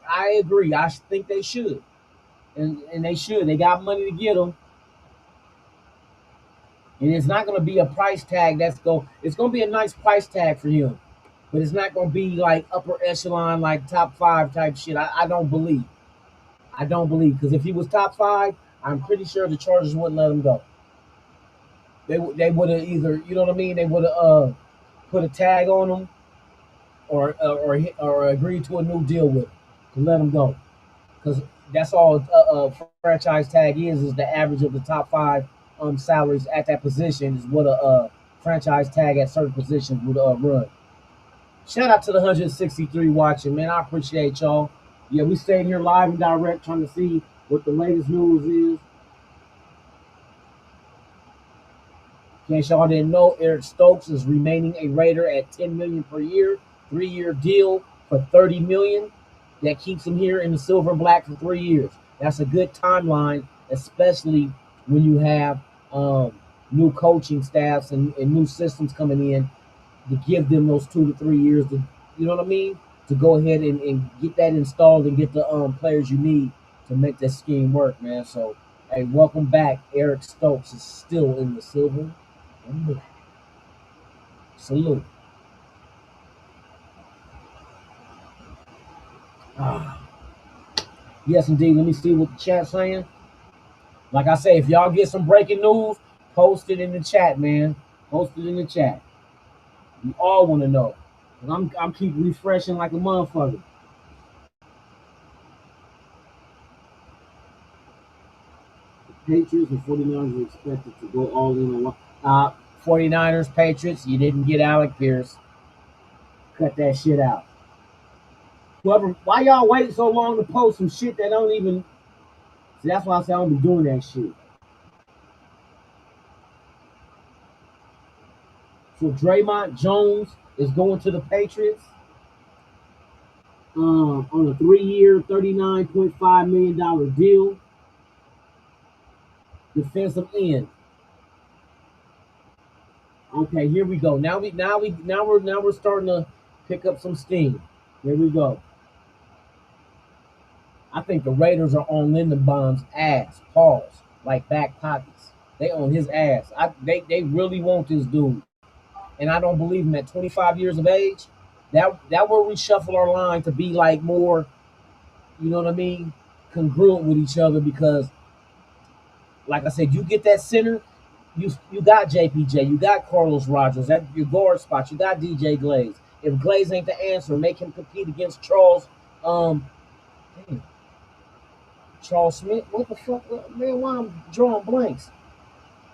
I agree. I think they should. And they should. They got money to get them. And it's not going to be a price tag it's going to be a nice price tag for him. But it's not going to be like upper echelon, like top 5 type shit. I don't believe. Because if he was top 5, I'm pretty sure the Chargers wouldn't let him go. They would have either, you know what I mean? They would have put a tag on him or agreed to a new deal with him to let him go. Because that's all a franchise tag is the average of the top 5 salaries at that position is what a franchise tag at certain positions would run. Shout out to the 163 watching, man. I appreciate y'all. Yeah, we stayed here live and direct trying to see what the latest news is. In case y'all didn't know, Eric Stokes is remaining a Raider at $10 million per year, 3-year deal for $30 million. That keeps him here in the silver and black for 3 years. That's a good timeline, especially when you have new coaching staffs and new systems coming in to give them those 2 to 3 years to, you know what I mean? To go ahead and get that installed and get the players you need to make this scheme work, man. So, hey, welcome back. Eric Stokes is still in the silver and black. Salute. Yes, indeed. Let me see what the chat's saying. Like I say, if y'all get some breaking news, post it in the chat, man. Post it in the chat. We all want to know. I'm keep refreshing like a motherfucker. The Patriots and 49ers are expected to go all in on 49ers, Patriots, you didn't get Alec Pierce. Cut that shit out. Why y'all waiting so long to post some shit that don't even... See, that's why I say I don't be doing that shit. So Draymond Jones is going to the Patriots on a 3-year, $39.5 million deal. Defensive end. Okay, here we go. Now we're starting to pick up some steam. Here we go. I think the Raiders are on Lindenbaum's ass. Pause. Like back pockets. They on his ass. They really want this dude. And I don't believe him at 25 years of age. That will reshuffle our line to be like more, you know what I mean, congruent with each other because like I said, you get that center, you got JPJ, you got Carlos Rogers at your guard spot, you got DJ Glaze. If Glaze ain't the answer, make him compete against Charles. Damn, Charles Smith. What the fuck, man? Why I'm drawing blanks?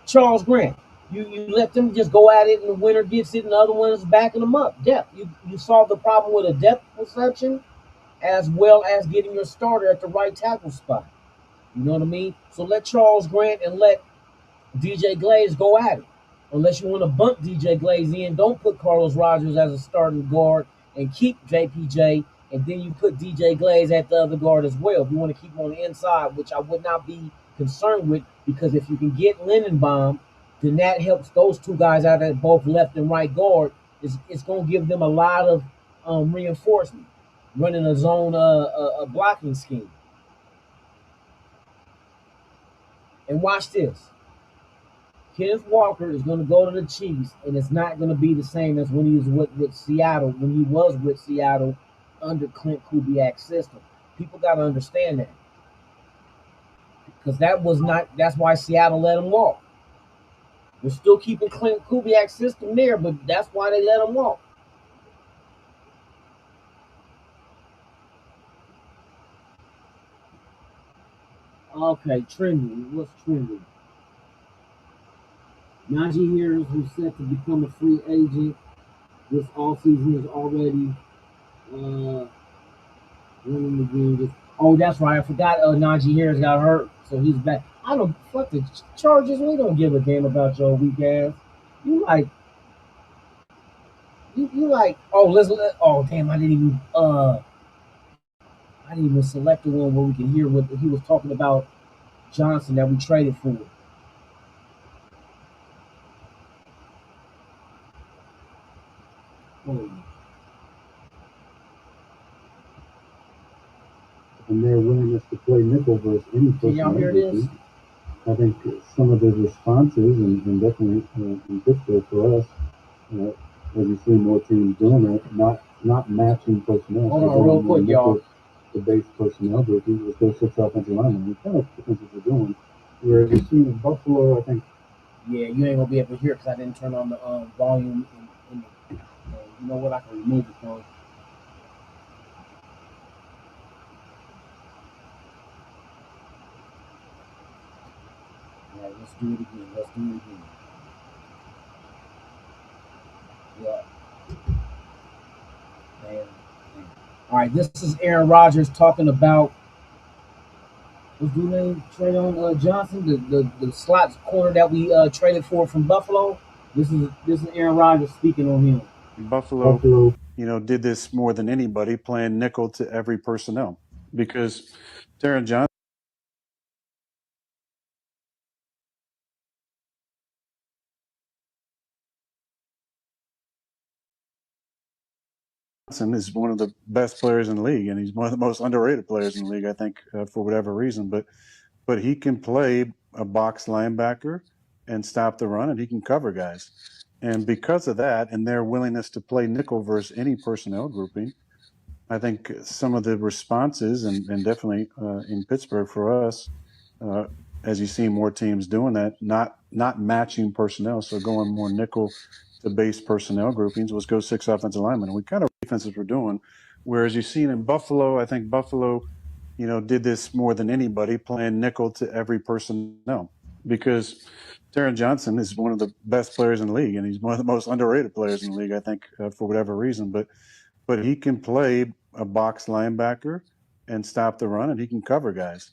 Charles Grant. You let them just go at it, and the winner gets it, and the other one is backing them up. Depth. You solve the problem with a depth perception, as well as getting your starter at the right tackle spot. You know what I mean? So let Charles Grant and let DJ Glaze go at it. Unless you want to bump DJ Glaze in, don't put Carlos Rogers as a starting guard and keep JPJ, and then you put DJ Glaze at the other guard as well. If you want to keep him on the inside, which I would not be concerned with, because if you can get Lindenbaum, then that helps those two guys out at both left and right guard. It's going to give them a lot of reinforcement, running a zone a blocking scheme. And watch this. Kenneth Walker is going to go to the Chiefs, and it's not going to be the same as when he was with Seattle, when he was with Seattle under Klint Kubiak's system. People got to understand that. Because that's why Seattle let him walk. They're still keeping Klint Kubiak's system there, but that's why they let him walk. Okay, trending. What's trending? Najee Harris, who's set to become a free agent this offseason, is already running the game. Oh, that's right. I forgot Najee Harris got hurt, so he's back. I don't fuck the Chargers. We don't give a damn about your weak ass. You like you like. Oh, oh damn! I didn't even select the one where we can hear what he was talking about Johnson that we traded for. Oh. And their willingness to play nickel versus any Can y'all hear this? I think some of the responses, and definitely in Pittsburgh for us, as you see more teams doing that, not matching personnel. Hold on, real quick, y'all. The base personnel grouping with those 6 offensive linemen. We kind of think what we're doing. Whereas you see in Buffalo, I think. Yeah, you ain't gonna be able to hear because I didn't turn on the volume. You know what? I can remove it from. All right, let's do it again. Yeah. Man. All right, this is Aaron Rodgers talking about what's the name? Trayon Johnson, the slot corner that we traded for from Buffalo. This is Aaron Rodgers speaking on him. Buffalo, did this more than anybody, playing nickel to every personnel because Taron Johnson is one of the best players in the league, and he's one of the most underrated players in the league, I think, for whatever reason. But he can play a box linebacker and stop the run, and he can cover guys. And because of that, and their willingness to play nickel versus any personnel grouping, I think some of the responses, and definitely in Pittsburgh for us, as you see more teams doing that, not matching personnel, so going more nickel to base personnel groupings, was go 6 offensive linemen. And we kind of defenses were doing, whereas you've seen in Buffalo, I think Buffalo, did this more than anybody, playing nickel to every personnel because Taron Johnson is one of the best players in the league, and he's one of the most underrated players in the league, I think, for whatever reason. But he can play a box linebacker and stop the run, and he can cover guys.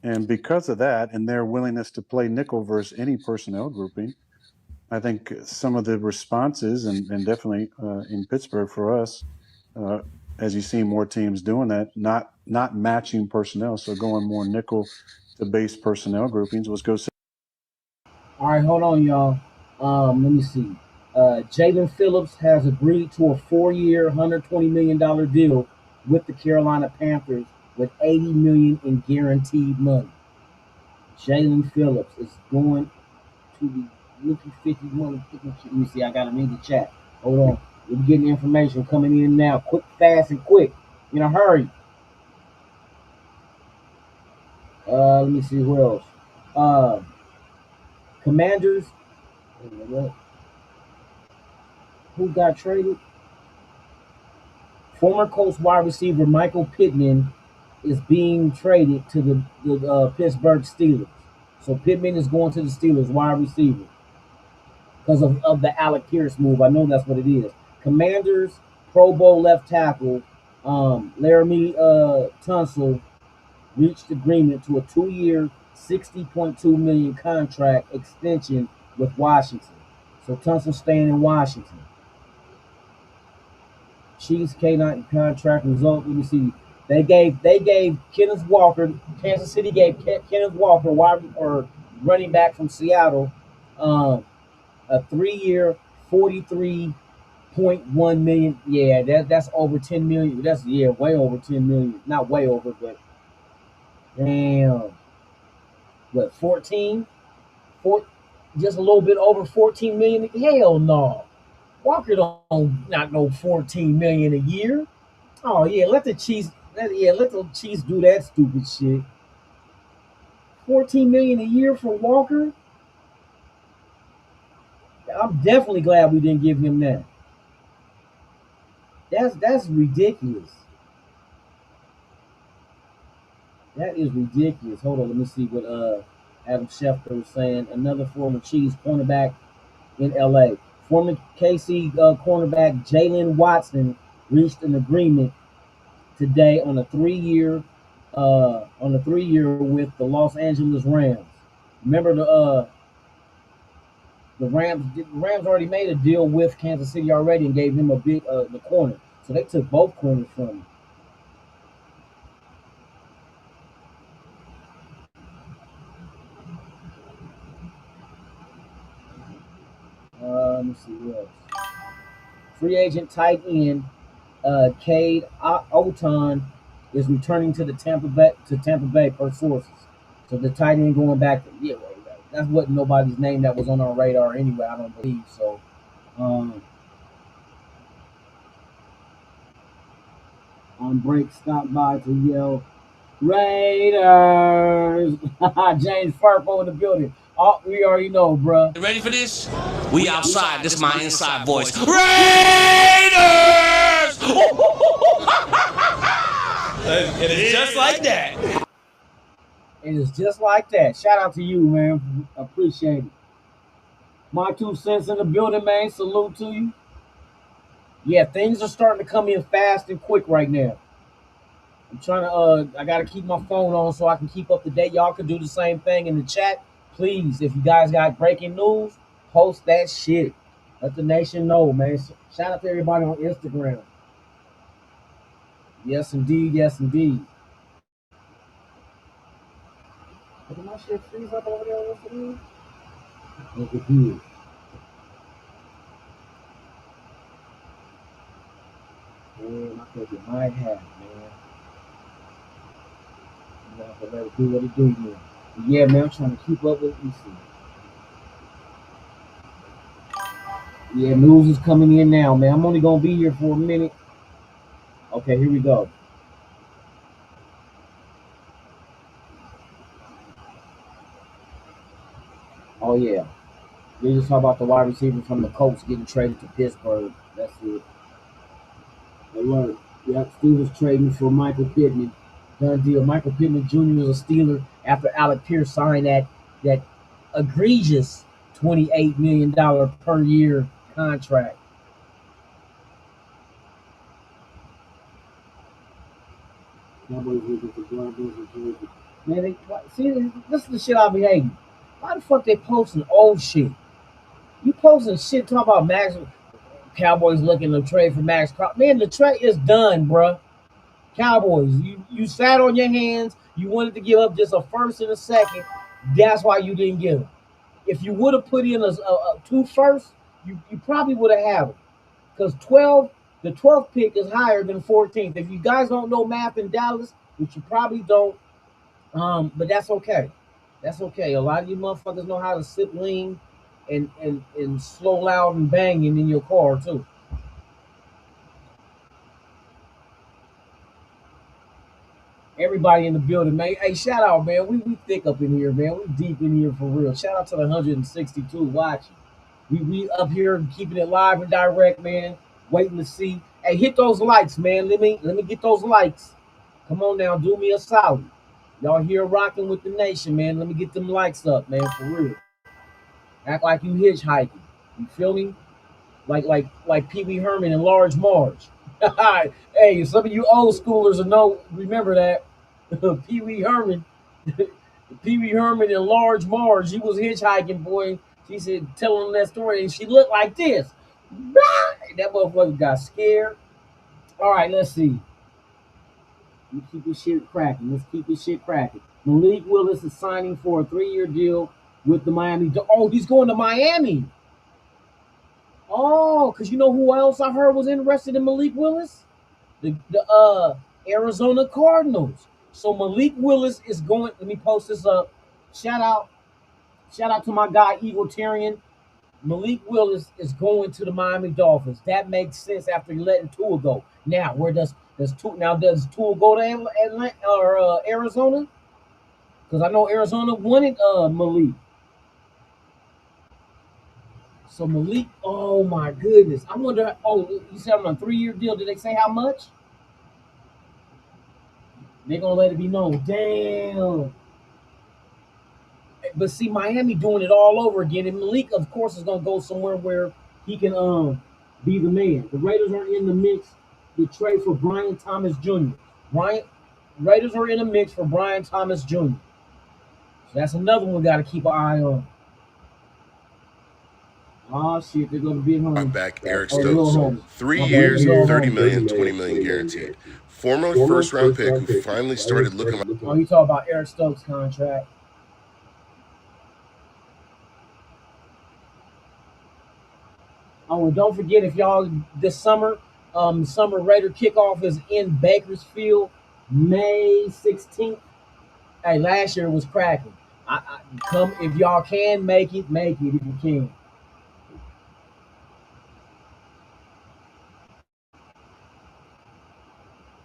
And because of that, and their willingness to play nickel versus any personnel grouping, I think some of the responses, and definitely in Pittsburgh for us, as you see more teams doing that, not matching personnel, so going more nickel to base personnel groupings, was go. All right, hold on, y'all. Let me see. Jalen Phillips has agreed to a 4-year, $120 million deal with the Carolina Panthers with $80 million in guaranteed money. Jalen Phillips is going to the Rookie 51. Let me see, I got him in the chat. Hold on. We're getting information coming in now. Quick, fast, and quick. In a hurry. Let me see who else. Commanders. Who got traded? Former Colts wide receiver Michael Pittman is being traded to the Pittsburgh Steelers. So Pittman is going to the Steelers, wide receiver, because of the Alec Pierce move. I know that's what it is. Commanders Pro Bowl left tackle Laramie Tunsil reached agreement to a 2-year, $60.2 million contract extension with Washington. So Tunsil staying in Washington. Chiefs K9 contract result. Let me see. They gave Kenneth Walker. Kansas City gave Kenneth Walker, running back from Seattle, a 3-year, $43.1 million. Yeah, that's over 10 million. That's way over 10 million. Not way over, but damn. What 14? Just a little bit over 14 million. Hell no. Walker don't not know 14 million a year. Oh yeah, let the Chiefs do that stupid shit. 14 million a year for Walker. I'm definitely glad we didn't give him that. That's ridiculous. That is ridiculous. Hold on, let me see what Adam Schefter was saying. Another former Chiefs cornerback in LA. Former KC cornerback Jalen Watson reached an agreement today on a 3-year with the Los Angeles Rams. Remember the Rams already made a deal with Kansas City already and gave him a big the corner. So they took both corners from him. Let me see what else. Free agent tight end Cade Otton is returning to Tampa Bay per sources. So the tight end going back to that's what nobody's name that was on our radar anyway. I don't believe so. On break, stop by to yell Raiders. James Farpo in the building. Oh, we already know, bro. You ready for this? We outside. This is my inside voice. Raiders! It is just like that. It is just like that. Shout out to you, man. Appreciate it. My 2 cents in the building, man. Salute to you. Yeah, things are starting to come in fast and quick right now. I'm trying to, I got to keep my phone on so I can keep up to date. Y'all can do the same thing in the chat. Please, if you guys got breaking news, post that shit. Let the nation know, man. Shout out to everybody on Instagram. Yes, indeed. Yes, indeed. Did my shit freeze up over there? What's it mean? Look at you. Man, I think it might have, man. You have to let it do what it do, man. But yeah, man, I'm trying to keep up with you. Yeah, news is coming in now, man. I'm only gonna be here for a minute. Okay, here we go. Oh yeah. We just talk about the wide receiver from the Colts getting traded to Pittsburgh. That's it. Alert. Yep, Steelers trading for Michael Pittman. Done deal. Michael Pittman Jr. is a Steeler after Alec Pierce signed that egregious $28 million per year contract. Man, see, this is the shit I be hating. Why the fuck they posting old shit? You posting shit talking about Max Cowboys looking to trade for Max Crosby. Man, the trade is done, bruh. Cowboys, you sat on your hands. You wanted to give up just a first and a second. That's why you didn't give it. If you would have put in a 2 firsts, you probably would have him because the 12th pick is higher than 14th. If you guys don't know math in Dallas, which you probably don't, but that's okay. That's okay. A lot of you motherfuckers know how to sip lean and slow loud and banging in your car too. Everybody in the building, man. Hey, shout out, man. We thick up in here, man. We deep in here for real. Shout out to the 162 watching. We up here keeping it live and direct, man. Waiting to see. Hey, hit those likes, man. Let me get those likes. Come on now, do me a solid. Y'all here rocking with the nation, man. Let me get them likes up, man, for real. Act like you hitchhiking. You feel me? Like Pee Wee Herman and Large Marge. Hey, some of you old schoolers will know. Remember that Pee Wee Herman, Pee Wee Herman and Large Marge. She was hitchhiking, boy. She said telling that story, and she looked like this. That motherfucker got scared. All right, let's see. You keep this shit cracking. Let's keep this shit cracking. Malik Willis is signing for a 3-year deal with the Miami. Oh, he's going to Miami. Oh, because you know who else I heard was interested in Malik Willis? The Arizona Cardinals. So Malik Willis is going. Let me post this up. Shout out to my guy Egalitarian. Malik Willis is going to the Miami Dolphins. That makes sense after letting Tua go. Now, where does Tua go to Atlanta or Arizona? Because I know Arizona wanted Malik. So Malik, oh my goodness. I wonder, you said on a 3-year deal. Did they say how much? They're going to let it be known. Damn. But see, Miami doing it all over again. And Malik, of course, is going to go somewhere where he can be the man. The Raiders are in the mix to trade for Brian Thomas Jr. Raiders are in the mix for Brian Thomas Jr. So that's another one we got to keep an eye on. Oh shit, they're gonna be home. Back Eric Stokes. 3 years, 30 million, 20 million guaranteed. Former first round pick who finally started looking like. Oh, you talk about Eric Stokes' contract. Oh, and don't forget if y'all this summer, summer Raider kickoff is in Bakersfield, May 16th. Hey, last year was cracking. I come if y'all can make it if you can.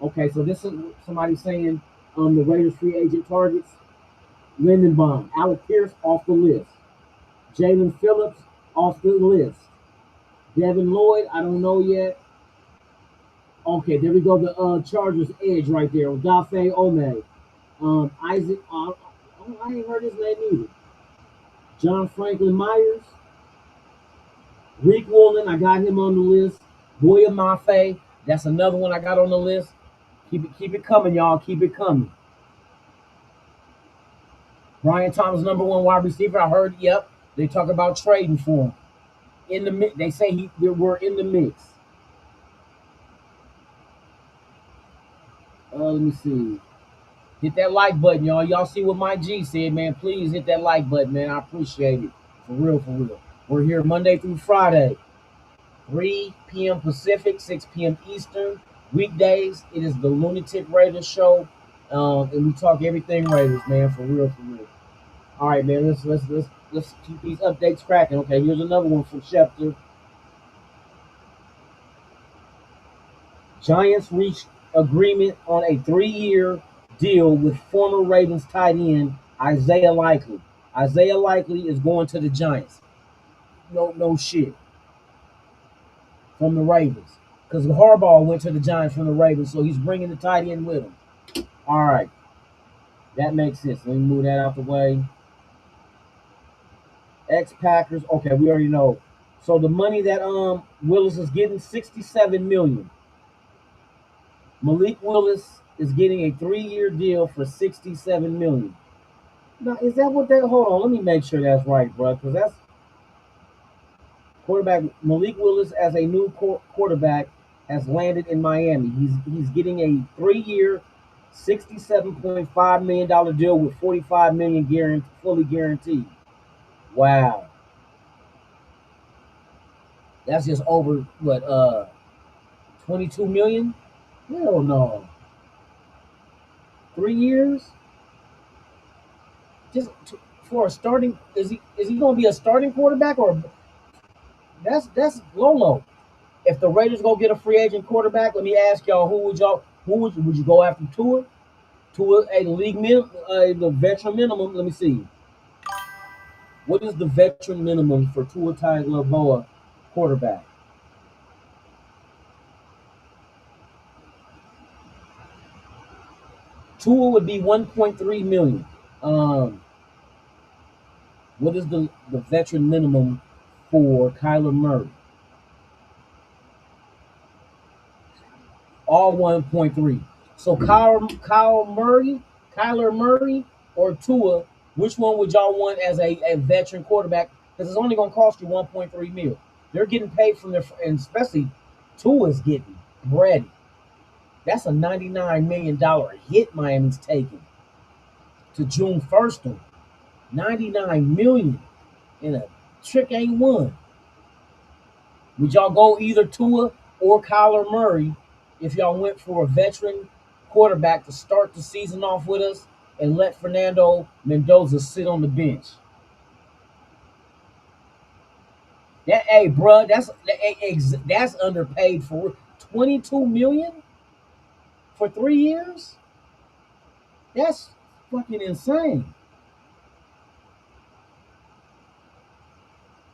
Okay, so this is somebody saying the Raiders free agent targets. Lindenbaum, Alec Pierce off the list. Jalen Phillips off the list. Devin Lloyd, I don't know yet. Okay, there we go. The Chargers edge right there. Dafe Ome. Isaac, I ain't heard his name either. John Franklin Myers. Reek Woolen, I got him on the list. Boya Mafe, that's another one I got on the list. Keep it coming, y'all. Keep it coming. Brian Thomas, number 1 wide receiver. I heard, yep. They talk about trading for him. In the mix, they say we're in the mix. Let me see. Hit that like button, y'all. Y'all see what my G said, man. Please hit that like button, man. I appreciate it. For real, for real. We're here Monday through Friday. 3 p.m. Pacific, 6 p.m. Eastern. Weekdays, it is the Lunatic Raiders show. And we talk everything Raiders, man. For real, for real. All right, man. Let's keep these updates cracking. Okay, here's another one from Schefter. Giants reached agreement on a 3-year deal with former Ravens tight end Isaiah Likely. Isaiah Likely is going to the Giants. No shit. From the Ravens. Because Harbaugh went to the Giants from the Ravens, so he's bringing the tight end with him. All right. That makes sense. Let me move that out the way. Ex-Packers. Okay, we already know. So the money that Willis is getting, $67 million. Malik Willis is getting a 3-year deal for $67 million. Now, is that what they... Hold on, let me make sure that's right, bro, because that's... Quarterback Malik Willis as a new quarterback has landed in Miami. He's getting a 3-year, $67.5 million deal with $45 million fully guaranteed. Wow. That's just over what 22 million? Hell no. 3 years? Just for a starting is he gonna be a starting quarterback or that's low. If the Raiders go get a free agent quarterback, let me ask y'all, who would you go after? Tua? Tua a league the veteran minimum. Let me see. What is the veteran minimum for Tua Tagovailoa quarterback? Tua would be 1.3 million. What is the veteran minimum for Kyler Murray? All 1.3. So Kyler Murray, or Tua, which one would y'all want as a veteran quarterback? Because it's only going to cost you 1.3 mil. They're getting paid from their, and especially Tua's getting bread. That's a $99 million hit Miami's taking to June 1st. $99 million, and a trick ain't won. Would y'all go either Tua or Kyler Murray if y'all went for a veteran quarterback to start the season off with us and let Fernando Mendoza sit on the bench? Hey, bruh, that's underpaid for 22 million for 3 years. That's fucking insane.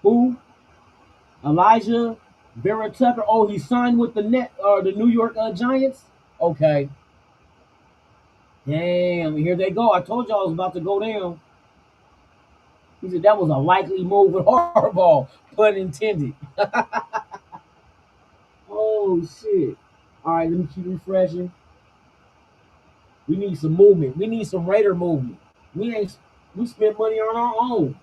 Who? Elijah Vera Tucker. Oh, he signed with the New York Giants. Okay. Damn, here they go. I told y'all I was about to go down. He said that was a likely move with Harbaugh, pun intended. Oh shit. All right, let me keep refreshing. We need some movement. We need some Raider movement. We spend money on our own.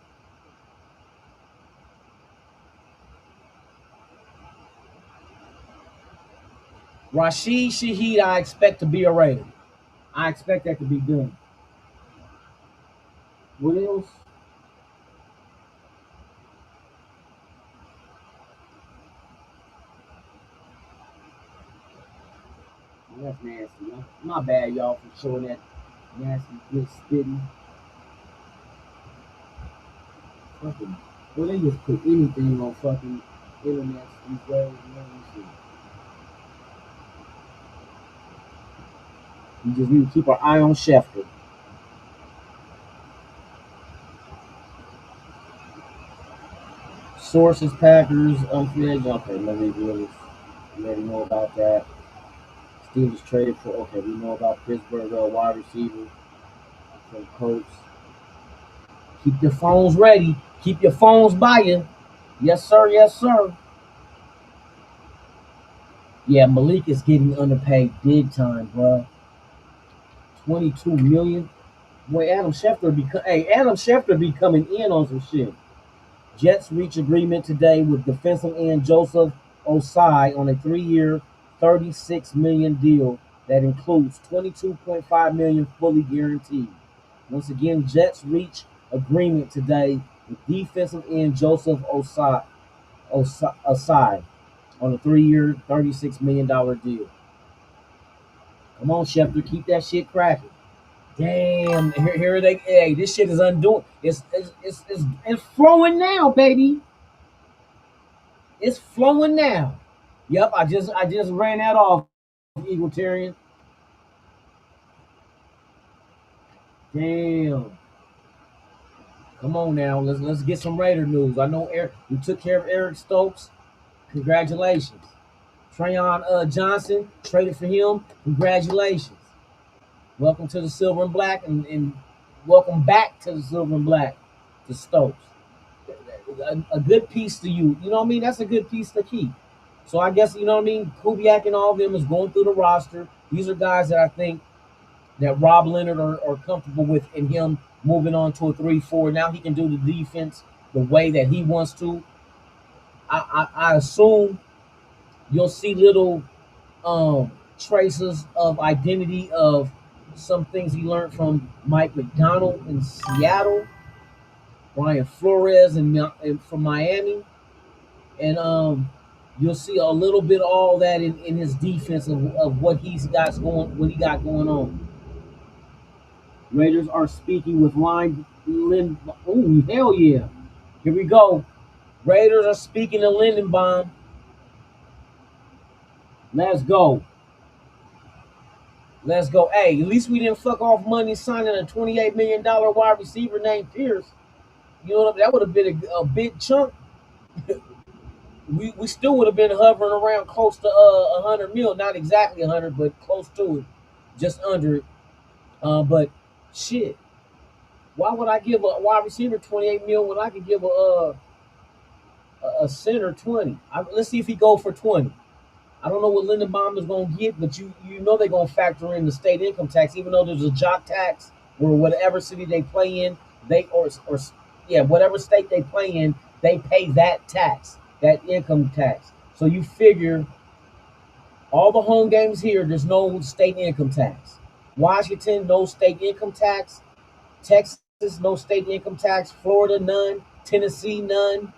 Rashid Shaheed, I expect to be a Raider. I expect that to be done. What else? Oh, that's nasty. My bad, y'all, for showing that nasty good spitting. Fucking, well, they just put anything on fucking internet these days. We just need to keep our eye on Schefter. Sources, Packers, unfledged. Okay, let me really know about that. Steelers traded for. Okay, we know about Pittsburgh wide receiver from Colts. Keep your phones ready. Keep your phones by you. Yes, sir. Yes, sir. Yeah, Malik is getting underpaid big time, bro. 22 million. Boy, Adam Schefter be coming in on some shit. Jets reach agreement today with defensive end Joseph Osai on a 3-year, $36 million deal that includes $22.5 million fully guaranteed. Once again, Jets reach agreement today with defensive end Joseph Osai on a 3-year, $36 million deal. Come on, Schefter, keep that shit cracking. Damn, here they. Hey, this shit is undoing. It's flowing now, baby. It's flowing now. Yep, I just ran that off, Egalitarian. Damn. Come on now, let's get some Raider news. I know Eric, you took care of Eric Stokes. Congratulations. Trayon Johnson, traded for him. Congratulations. Welcome to the Silver and Black, and welcome back to the Silver and Black, to Stokes. A good piece to you. You know what I mean? That's a good piece to keep. So I guess, you know what I mean? Kubiak and all of them is going through the roster. These are guys that I think that Rob Leonard are comfortable with, in him moving on to a 3-4. Now he can do the defense the way that he wants to. I assume you'll see little traces of identity of some things he learned from Mike McDonald in Seattle, Brian Flores and from Miami, and You'll see a little bit of all that in his defense of what what he got going on. Raiders are speaking with Oh, hell yeah. Here we go. Raiders are speaking to Lindenbaum. Let's go. Let's go. Hey, at least we didn't fuck off money signing a $28 million wide receiver named Pierce. You know what? That would have been a big chunk. We still would have been hovering around close to 100 mil. Not exactly 100, but close to it. Just under it. But shit. Why would I give a wide receiver 28 mil when I could give a center 20? Let's see if he go for 20. I don't know what Lindenbaum is going to get, but you know they're going to factor in the state income tax, even though there's a jock tax where whatever city they play in, whatever state they play in, they pay that tax, that income tax. So you figure all the home games here, there's no state income tax. Washington, no state income tax. Texas, no state income tax. Florida, none. Tennessee, none.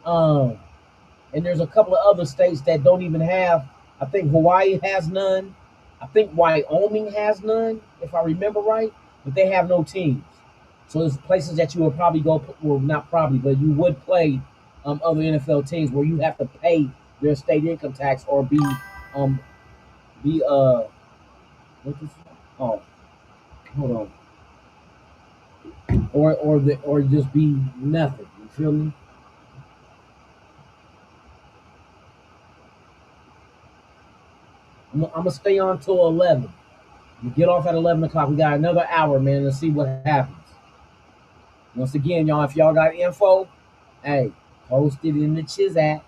And there's a couple of other states that don't even have. I think Hawaii has none. I think Wyoming has none, if I remember right. But they have no teams. So there's places that you would probably go, well, not probably, but you would play other NFL teams where you have to pay their state income tax or be what is, oh, hold on, or just be nothing. You feel me? I'm gonna stay on till 11. We get off at 11 o'clock. We got another hour, man. Let's see what happens. Once again, y'all, if y'all got info, hey, post it in the Chizat.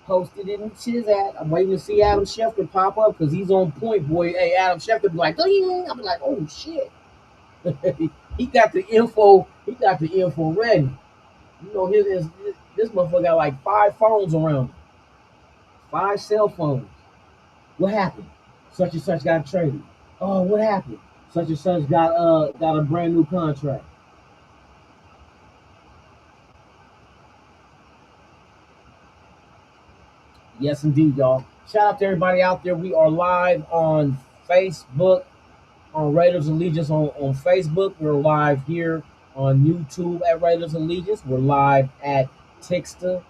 Post it in the Chizat. I'm waiting to see Adam Schefter pop up because he's on point, boy. Hey, Adam Schefter be like, ding! I'll be like, oh shit. He got the info. He got the info ready. You know, this motherfucker got like 5 phones around him. 5 cell phones. What happened? Such and such got traded. Oh, what happened? Such and such got a brand new contract. Yes, indeed, y'all. Shout out to everybody out there. We are live on Facebook, on Raiders Allegiance on Facebook. We're live here on YouTube at Raiders Allegiance. We're live at Tixta52,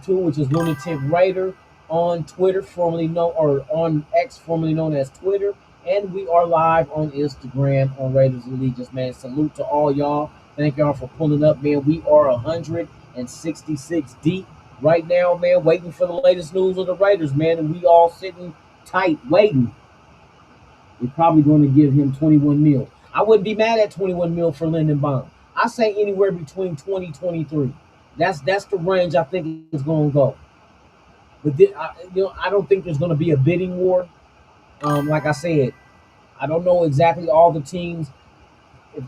which is Lunatic Raider, on Twitter, on X, formerly known as Twitter. And we are live on Instagram on Raiders Allegiance, man. Salute to all y'all. Thank y'all for pulling up, man. We are 166 deep right now, man, waiting for the latest news of the Raiders, man. And we all sitting tight, waiting. We're probably going to give him 21 mil. I wouldn't be mad at 21 mil for Lindenbaum. I say anywhere between 20, 23. That's the range I think it's going to go. But I don't think there's going to be a bidding war. Like I said, I don't know exactly all the teams.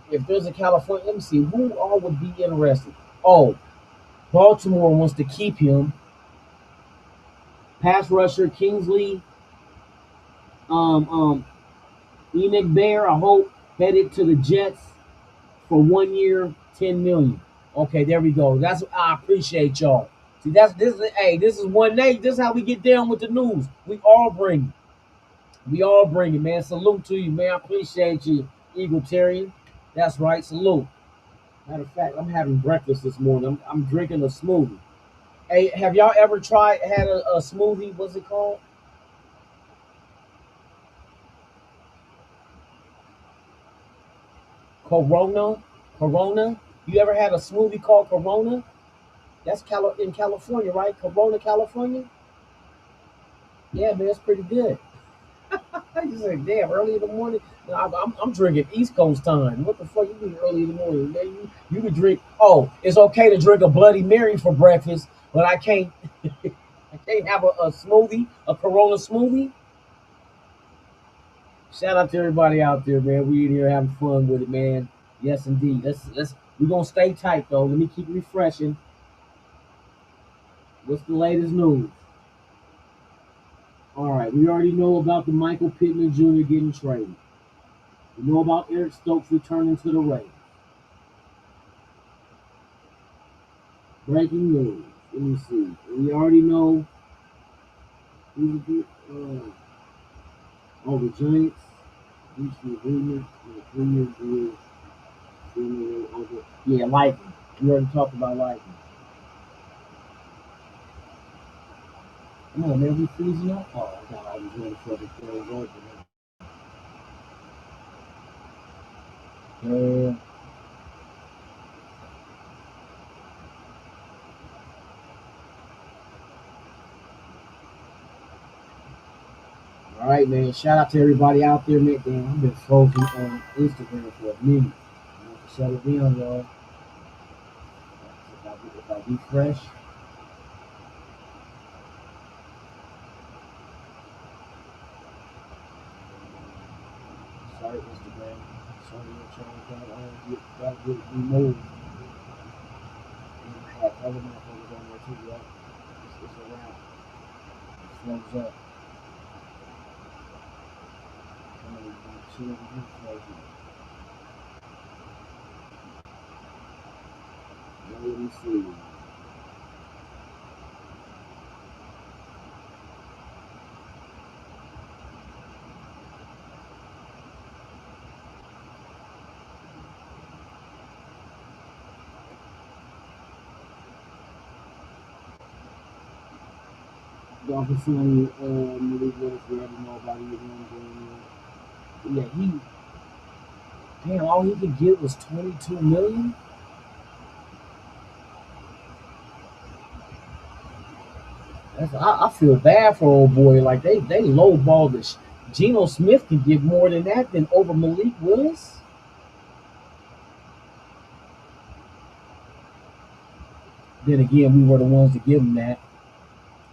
If there's a California, let me see who all would be interested. Oh, Baltimore wants to keep him. Pass rusher Kingsley, Enoch Bear, I hope, headed to the Jets for 1 year, $10 million. Okay, there we go. I appreciate y'all. See, this is one day. This is how we get down with the news. We all bring it, man. Salute to you, man. I appreciate you, Eagletarian. That's right, salute. Matter of fact, I'm having breakfast this morning. I'm drinking a smoothie. Hey, have y'all ever had a smoothie? What's it called? Corona? You ever had a smoothie called Corona? That's in California, right? Corona, California? Yeah, man, it's pretty good. I just like, damn, early in the morning. I'm drinking East Coast time. What the fuck you doing early in the morning, man? You can drink. Oh, it's okay to drink a Bloody Mary for breakfast, but I can't. I can't have a smoothie, a Corona smoothie. Shout out to everybody out there, man. We in here having fun with it, man. Yes, indeed. We're gonna stay tight though. Let me keep refreshing. What's the latest news? All right, we already know about the Michael Pittman Jr. getting traded. We know about Eric Stokes returning to the Raiders. Breaking news. Let me see. We already know Who's the all the Giants reached an agreement for a 3-year deal. Yeah, Lightning. We already talked about Lightning. Come on, man, we freezing up. Oh, I got all these motherfucking players open. All right, man. Shout out to everybody out there, man. Damn, I've been frozen on Instagram for a minute. I have to shut it down, y'all. If I refresh, sorry, Instagram. Sorry, I'm trying to gotta get it removed. And I have other motherfuckers on there too, right? It's a wrap. It slows up. Shit over here slows up. Now let me see. Dolphins signing Malik Willis. We already know about him. Yeah, damn, all he could get was $22 million. I feel bad for old boy. Like they lowballed this. Geno Smith could get more than that than over Malik Willis. Then again, we were the ones to give him that.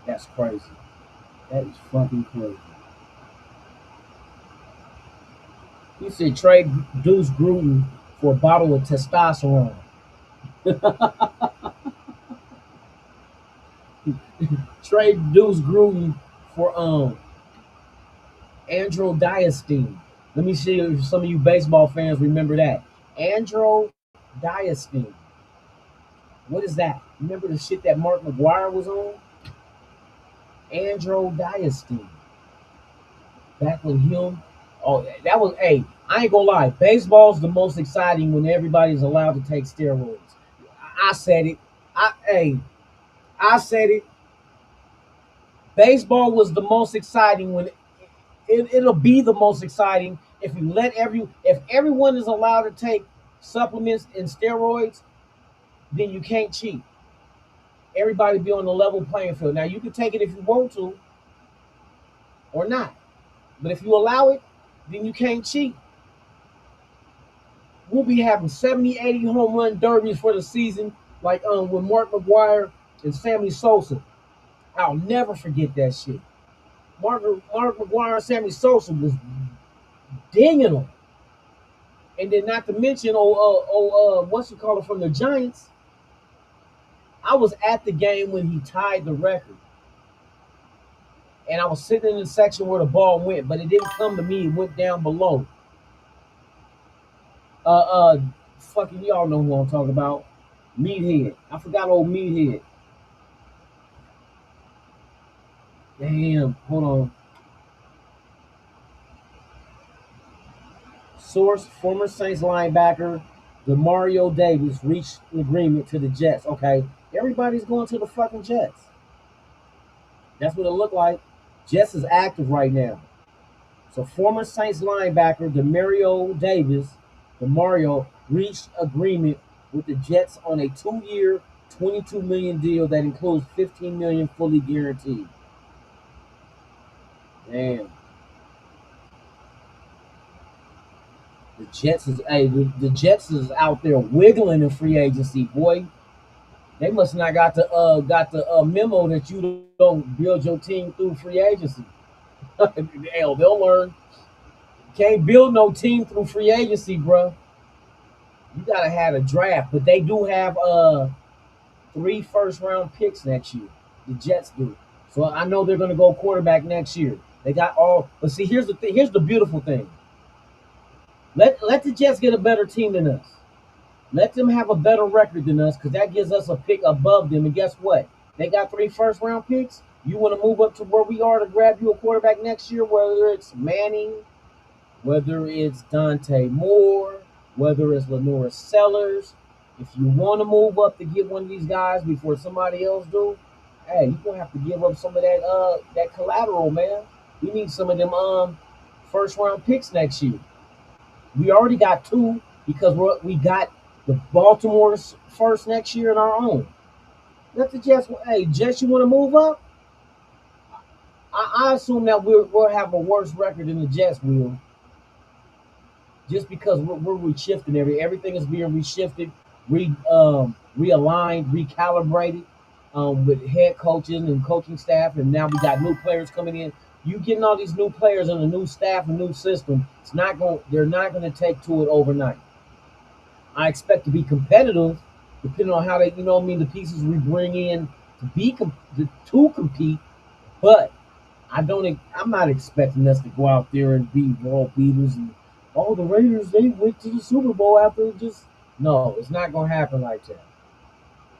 That's crazy. That is fucking crazy. He said trade Deuce Gruden for a bottle of testosterone. Trade Deuce Gruden for Andrew Diastine. Let me see if some of you baseball fans remember that. Andrew Diastine. What is that? Remember the shit that Mark McGuire was on? Andrew Diastine. Back with him. Oh, that was, hey, I ain't gonna lie. Baseball's the most exciting when everybody's allowed to take steroids. I said it. I said it. Baseball was the most exciting when it'll be the most exciting if you if everyone is allowed to take supplements and steroids, then you can't cheat. Everybody be on the level playing field. Now you can take it if you want to or not. But if you allow it, then you can't cheat. We'll be having 70, 80 home run derbies for the season, like with Mark McGuire and Sammy Sosa. I'll never forget that shit. Mark McGuire and Sammy Sosa was dinging them. And then not to mention, what's it called from the Giants? I was at the game when he tied the record. And I was sitting in the section where the ball went, but it didn't come to me. It went down below. Fucking y'all know who I'm talking about. Meathead. I forgot old Meathead. Damn, hold on. Source, former Saints linebacker Demario Davis reached an agreement to the Jets. Okay, everybody's going to the fucking Jets. That's what it looked like. Jets is active right now. So former Saints linebacker Demario reached agreement with the Jets on a 2-year, $22 million deal that includes $15 million fully guaranteed. Damn. The Jets is out there wiggling in free agency, boy. They must not got the memo that you don't build your team through free agency. Hell, they'll learn. Can't build no team through free agency, bro. You gotta have a draft, but they do have 3 first-round picks next year. The Jets do. So I know they're gonna go quarterback next year. They got all. But see, here's the thing. Here's the beautiful thing. Let the Jets get a better team than us. Let them have a better record than us, because that gives us a pick above them. And guess what? They got 3 first-round picks. You want to move up to where we are to grab you a quarterback next year, whether it's Manning, whether it's Dante Moore, whether it's Lenora Sellers. If you want to move up to get one of these guys before somebody else do, hey, you're gonna have to give up some of that collateral, man. We need some of them first round picks next year. We already got two because we got the Baltimore's first next year in our own. Let the Jets. Hey, Jets, you want to move up? I assume that we'll have a worse record than the Jets will, just because we're reshifting everything is being reshifted, realigned, recalibrated, with head coaches and coaching staff, and now we got new players coming in. You getting all these new players and a new staff, a new system. They're not going to take to it overnight. I expect to be competitive, depending on how the pieces we bring in to compete, but I'm not expecting us to go out there and be world beaters and the Raiders, they went to the Super Bowl after no, it's not gonna happen like that.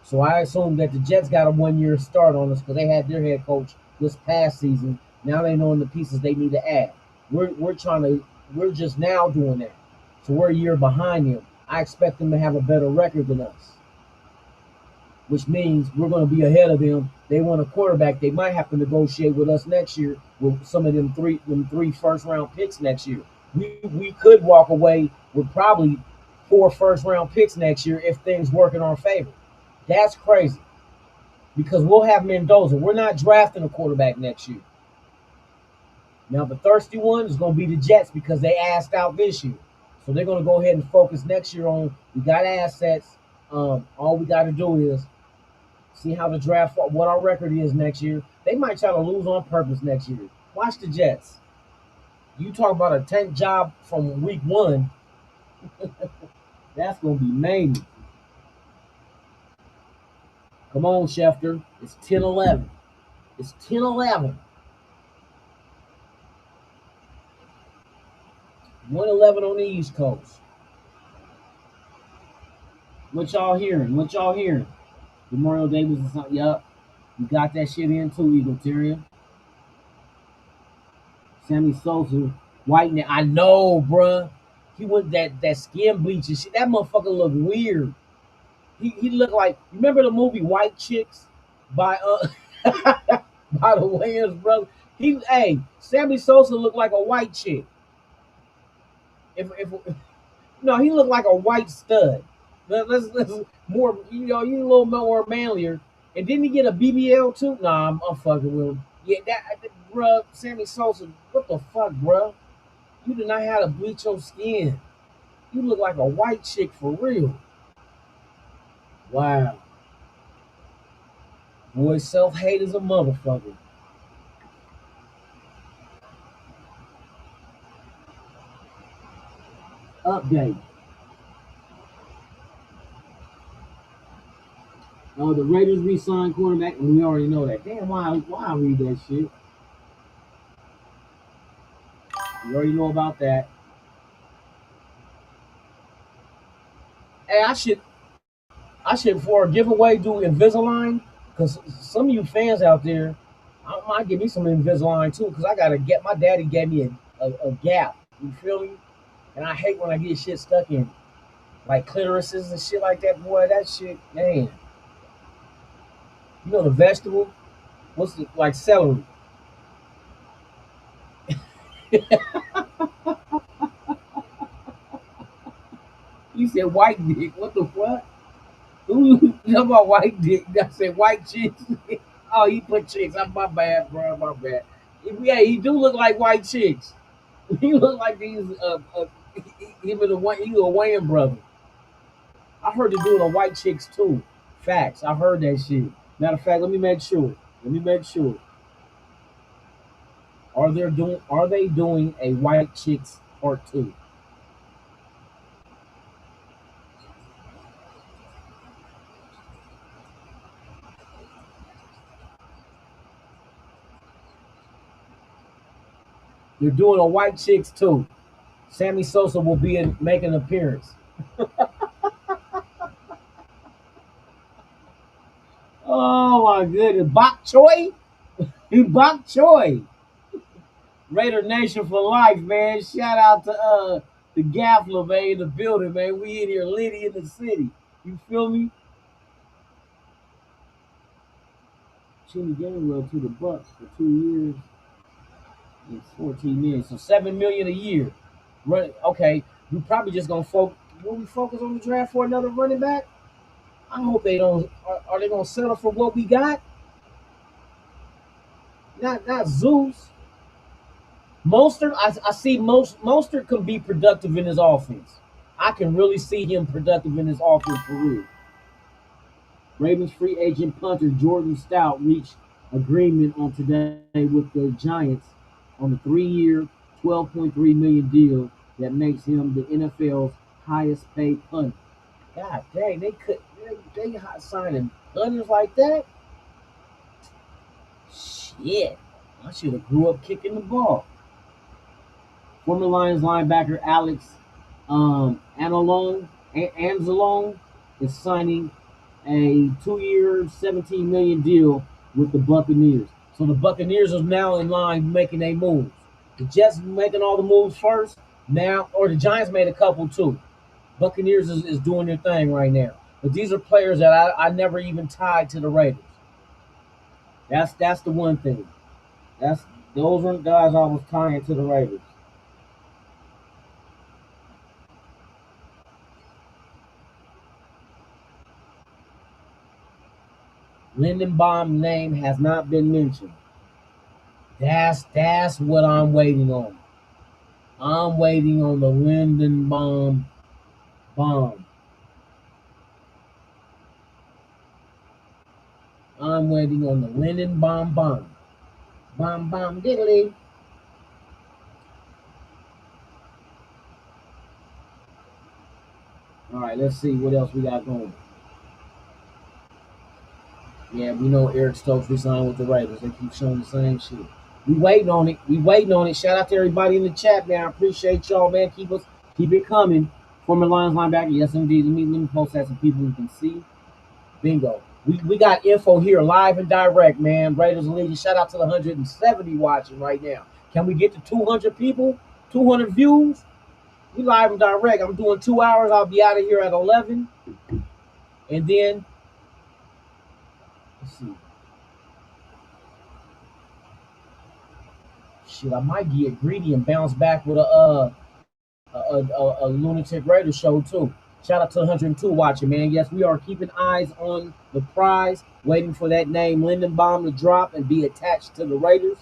So I assume that the Jets got a 1 year start on us because they had their head coach this past season. Now they know the pieces they need to add. We're just now doing that. So we're a year behind them. I expect them to have a better record than us, which means we're going to be ahead of them. They want a quarterback. They might have to negotiate with us next year with some of them three first round picks next year. We could walk away with probably 4 first round picks next year if things work in our favor. That's crazy because we'll have Mendoza. We're not drafting a quarterback next year. Now the thirsty one is going to be the Jets because they asked out this year. So they're going to go ahead and focus next year on we got assets. All we got to do is see how the draft, what our record is next year. They might try to lose on purpose next year. Watch the Jets. You talk about a tank job from week 1. That's going to be amazing. Come on, Schefter. It's 10-11. It's 10-11. 1-11 on the East Coast. What y'all hearing? Memorial Davis is something. Yup. You got that shit in too, Egalitarian. Sammy Sosa, whitening. I know, bruh. He went that skin bleach and shit. That motherfucker look weird. He looked like, remember the movie White Chicks by by the Wayans brother? Sammy Sosa looked like a white chick. No, he looked like a white stud. Let's more, you a little more manlier. And didn't he get a BBL too? Nah, I'm fucking with him. Yeah, bruh, Sammy Sosa, what the fuck, bruh? You did not have to bleach your skin. You look like a white chick for real. Wow. Boy, self-hate is a motherfucker. Update. The Raiders re-signed quarterback, and we already know that. Damn, why I read that shit? We already know about that. Hey, I should for a giveaway do Invisalign, because some of you fans out there, I might give me some Invisalign too, because I gotta get, my daddy gave me a gap. You feel me? And I hate when I get shit stuck in, like clitorises and shit like that. Boy, that shit, man. You know the vegetable? What's it, like celery? You said white dick. What the fuck? Who talking about white dick? I said white chicks. Oh, he put chicks. I'm my bad, bro. My bad. Yeah, he do look like white chicks. He look like these. He was a Wayne brother. I heard they're doing a white chicks too. Facts. I heard that shit. Matter of fact, let me make sure. Are they doing a white chicks part 2? They're doing a white chicks too. Sammy Sosa will be make an appearance. Oh my goodness, Bok Choy. Bok Choy. Raider Nation for life, man. Shout out to the Gaffler, man, in the building, man. We in here litty in the city. You feel me? Jimmy Gainwell to the Bucks for 2 years. It's 14 million. So 7 million a year. Okay. We probably just gonna will we focus on the draft for another running back? I hope they don't. Are they gonna settle for what we got? Not Zeus. Mostert, I see Mostert could be productive in his offense. I can really see him productive in his offense for real. Ravens free agent punter Jordan Stout reached agreement on today with the Giants on a 3-year, $12.3 million deal that makes him the NFL's highest paid punter. God dang, they signing punters like that? Shit. I should have grew up kicking the ball. Former Lions linebacker Alex Anzalone is signing a 2-year, $17 million deal with the Buccaneers. So the Buccaneers are now in line making a move. The Jets making all the moves first now, or the Giants made a couple too. Buccaneers is doing their thing right now. But these are players that I never even tied to the Raiders. That's the one thing. Those are the guys I was tying to the Raiders. Lindenbaum's name has not been mentioned. That's what I'm waiting on. I'm waiting on the Lindenbaum bomb. I'm waiting on the Lindenbaum bomb. Bomb diddly. All right, let's see what else we got going. Yeah, we know Eric Stokes resigned with the Raiders. They keep showing the same shit. We waiting on it. Shout out to everybody in the chat, man. I appreciate y'all, man. Keep it coming. Former Lions linebacker, yes indeed. Let me post that so people you can see. Bingo. We got info here live and direct, man. Raiders and Legion. Shout out to the 170 watching right now. Can we get to 200 people? 200 views? We live and direct. I'm doing 2 hours. I'll be out of here at 11. And then, let's see. Shit, I might get greedy and bounce back with a Lunatic Raider show too. Shout out to 102 watching, man. Yes, we are keeping eyes on the prize, waiting for that name Lindenbaum to drop and be attached to the Raiders.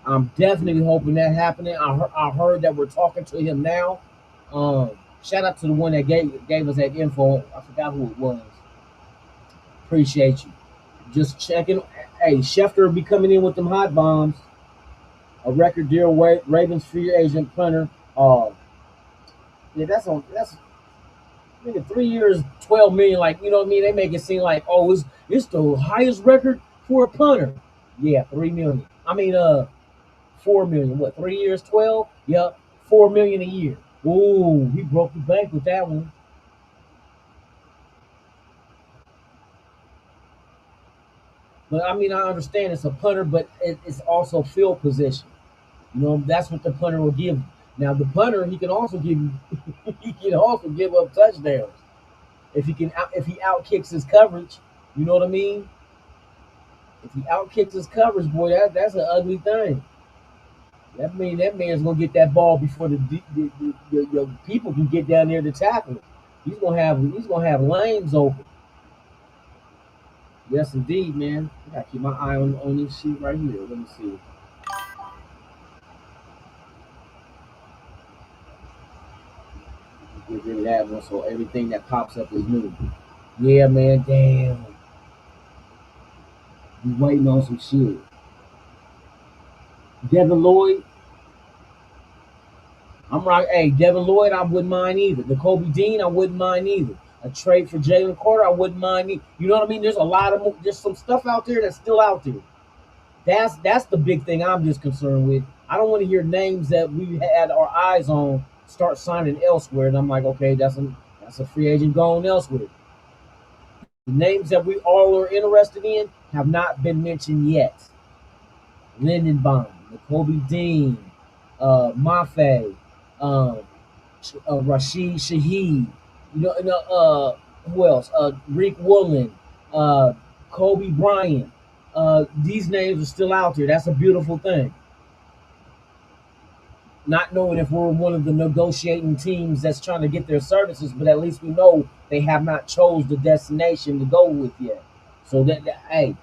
I'm definitely hoping that happening. I heard that we're talking to him now. Shout out to the one that gave us that info. I forgot who it was. Appreciate you. Just checking. Hey, Schefter will be coming in with them hot bombs. A record deal Ravens free agent punter. Yeah, that's nigga, 3 years, 12 million. Like, you know what I mean? They make it seem like, oh, it's the highest record for a punter. Yeah, 3 million. I mean, 4 million. What? 3 years, 12? Yep, 4 million a year. Ooh, he broke the bank with that one. But I mean, I understand it's a punter, but it's also field position. You know, that's what the punter will give you. Now the punter, he can also give up touchdowns if he outkicks his coverage. You know what I mean? If he outkicks his coverage, boy, that's an ugly thing. That means that man's gonna get that ball before the people can get down there to tackle it. He's gonna have lanes open. Yes, indeed, man. I gotta keep my eye on this sheet right here. Let me see. Get rid of that one so everything that pops up is new. Yeah, man, damn. We waiting on some shit. Devin Lloyd. I'm right. Hey, Devin Lloyd, I wouldn't mind either. The Kobe Dean, I wouldn't mind either. A trade for Jalen Carter, I wouldn't mind either. You know what I mean? There's some stuff out there that's still out there. That's the big thing I'm just concerned with. I don't want to hear names that we had our eyes on start signing elsewhere, and I'm like, okay, that's a free agent going elsewhere. The names that we all are interested in have not been mentioned yet. Lindenbaum, Kobe Dean, Mafe, Rashid Shaheed. Who else? Rick Woolen, Kobe Bryant. These names are still out there. That's a beautiful thing. Not knowing if we're one of the negotiating teams that's trying to get their services, but at least we know they have not chose the destination to go with yet. So hey,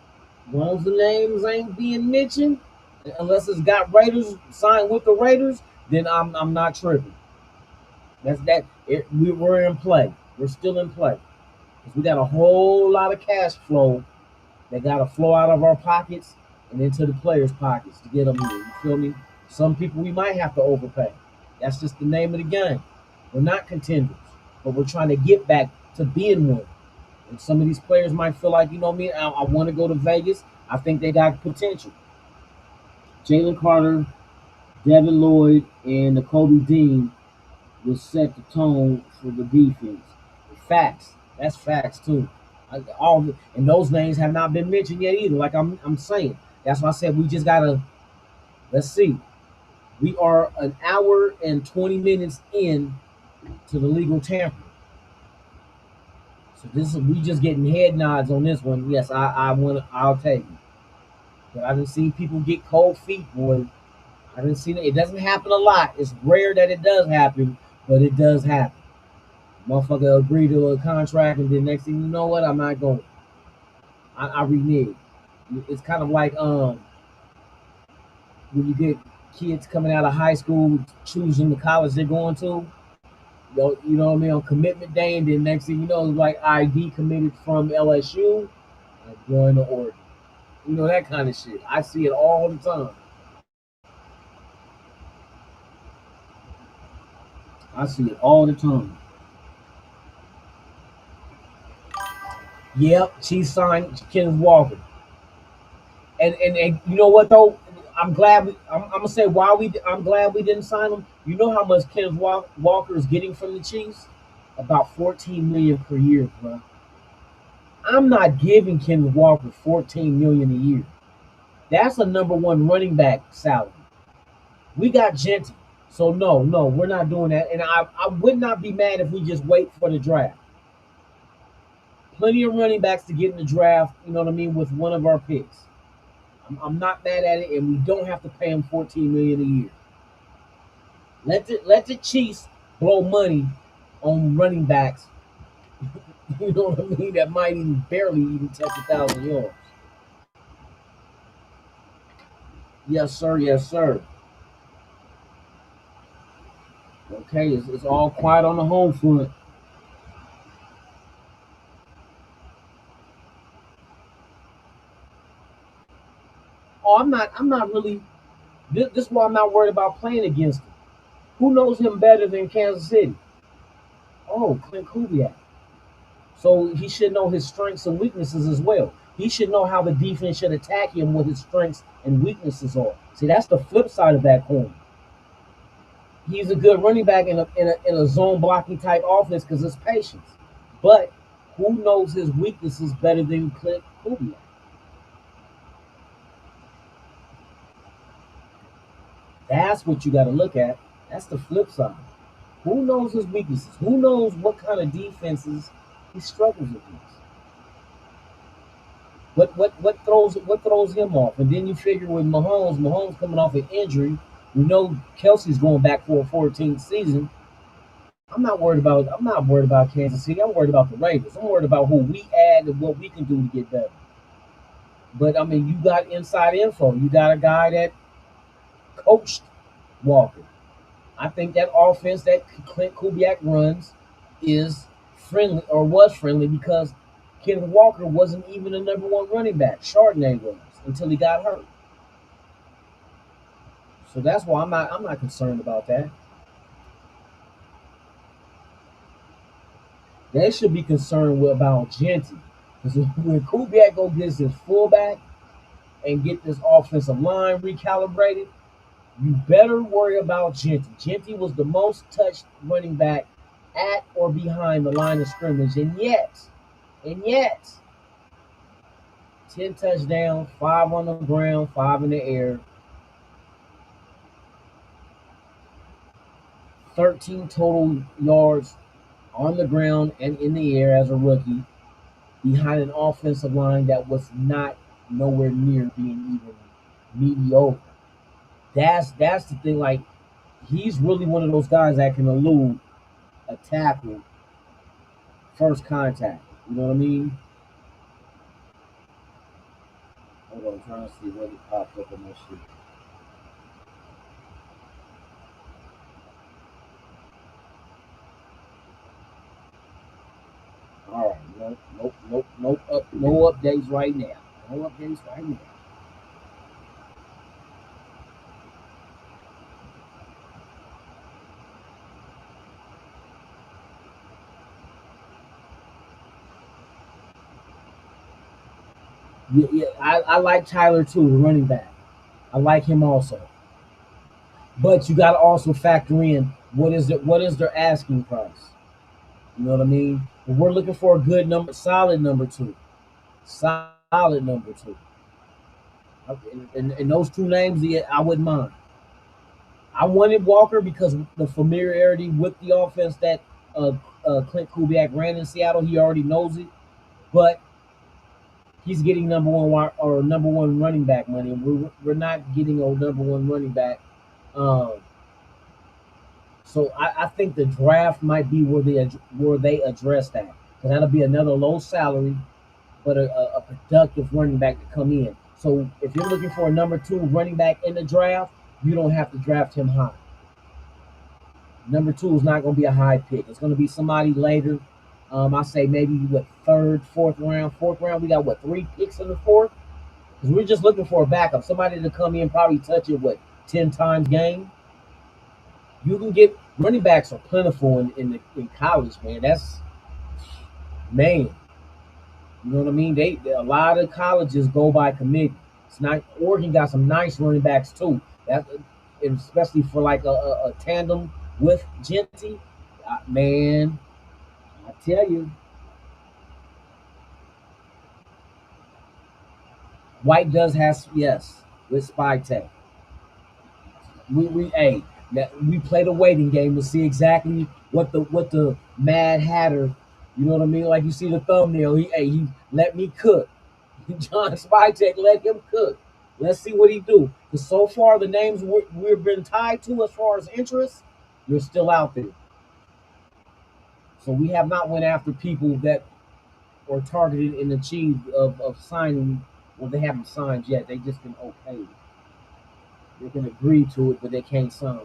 as long as the names ain't being mentioned, unless it's got Raiders signed with the Raiders, then I'm not tripping. That's that. We're in play. We're still in play because we got a whole lot of cash flow that got to flow out of our pockets and into the players' pockets to get them here. You feel me? Some people we might have to overpay. That's just the name of the game. We're not contenders, but we're trying to get back to being one. And some of these players might feel like, you know me, I want to go to Vegas. I think they got potential. Jalen Carter, Devin Lloyd, and Kobe Dean will set the tone for the defense. Facts. That's facts too. And those names have not been mentioned yet either. Like I'm saying. That's why I said we just gotta. Let's see. We are an hour and 20 minutes in to the legal tampering. So we just getting head nods on this one. Yes, I'll take it. But I didn't see people get cold feet, boy. I didn't see it. It doesn't happen a lot. It's rare that it does happen, but it does happen. Motherfucker agree to a contract, and then next thing you know what, I'm not going. I renege. It's kind of like when you get kids coming out of high school choosing the college they're going to. You know what I mean, on commitment day, and then next thing you know, like ID committed from LSU, I'm going to Oregon. You know, that kind of shit. I see it all the time. I see it all the time. Yep, she signed Kenneth Walker. And you know what though? I'm glad. I'm gonna say why I'm glad we didn't sign him. You know how much Kenneth Walker is getting from the Chiefs? About $14 million per year, bro. I'm not giving Kenneth Walker $14 million a year. That's a number one running back salary. We got Genty, so no, we're not doing that. And I would not be mad if we just wait for the draft. Plenty of running backs to get in the draft. You know what I mean, with one of our picks. I'm not mad at it, and we don't have to pay him $14 million a year. Let the Chiefs blow money on running backs. You know what I mean? That might barely even touch 1,000 yards. Yes, sir. Yes, sir. Okay, it's all quiet on the home front. Oh, I'm not really. This is why I'm not worried about playing against him. Who knows him better than Kansas City? Oh, Klint Kubiak. So he should know his strengths and weaknesses as well. He should know how the defense should attack him, what his strengths and weaknesses are. See, that's the flip side of that coin. He's a good running back in a zone blocking type offense because it's patience. But who knows his weaknesses better than Klint Kubiak? That's what you got to look at. That's the flip side. Who knows his weaknesses? Who knows what kind of defenses he struggles against? What throws him off? And then you figure with Mahomes coming off an injury, we know Kelsey's going back for a 14th season. I'm not worried about Kansas City. I'm worried about the Raiders. I'm worried about who we add and what we can do to get better. But I mean, you got inside info. You got a guy that coached Walker. I think that offense that Klint Kubiak runs is friendly or was friendly because Kenneth Walker wasn't even a number one running back. Chardonnay was until he got hurt. So that's why I'm not concerned about that. They should be concerned about Genty. Because when Kubiak go get his fullback and get this offensive line recalibrated, you better worry about Genty. Genty was the most touched running back at or behind the line of scrimmage. And yet, 10 touchdowns, 5 on the ground, 5 in the air, 13 total yards on the ground and in the air as a rookie, behind an offensive line that was not nowhere near being even mediocre. That's the thing. Like, he's really one of those guys that can elude a tackle first contact. You know what I mean? Hold on, I'm trying to see what it popped up in my shit. All right, no updates right now. No updates right now. Yeah, I like Tyler too, the running back. I like him also. But you got to also factor in what is their asking price. You know what I mean? If we're looking for a good number, solid number two, solid number two. And those two names, yeah, I wouldn't mind. I wanted Walker because the familiarity with the offense that Klint Kubiak ran in Seattle. He already knows it, but he's getting number one running back money, and we're not getting a number one running back. So I think the draft might be where they address that, because that'll be another low salary, but a productive running back to come in. So if you're looking for a number two running back in the draft, you don't have to draft him high. Number two is not going to be a high pick. It's going to be somebody later. I say maybe third, fourth round. Fourth round, we got 3 picks in the fourth? Because we're just looking for a backup, somebody to come in, probably touch it 10 times game. You can get running backs are plentiful in college, man. Man. You know what I mean? A lot of colleges go by committee. It's not. Oregon got some nice running backs too. That, especially for like a tandem with Genty. Man, I tell you, White does have, yes, with Spy Tech. We play the waiting game to see exactly what the Mad Hatter, you know what I mean? Like, you see the thumbnail, he let me cook. John Spytek let him cook. Let's see what he do. Because so far the names we've been tied to as far as interest, they're still out there. So we have not went after people that were targeted and achieved of signing. Well, they haven't signed yet. They just been okay. They can agree to it, but they can't sign.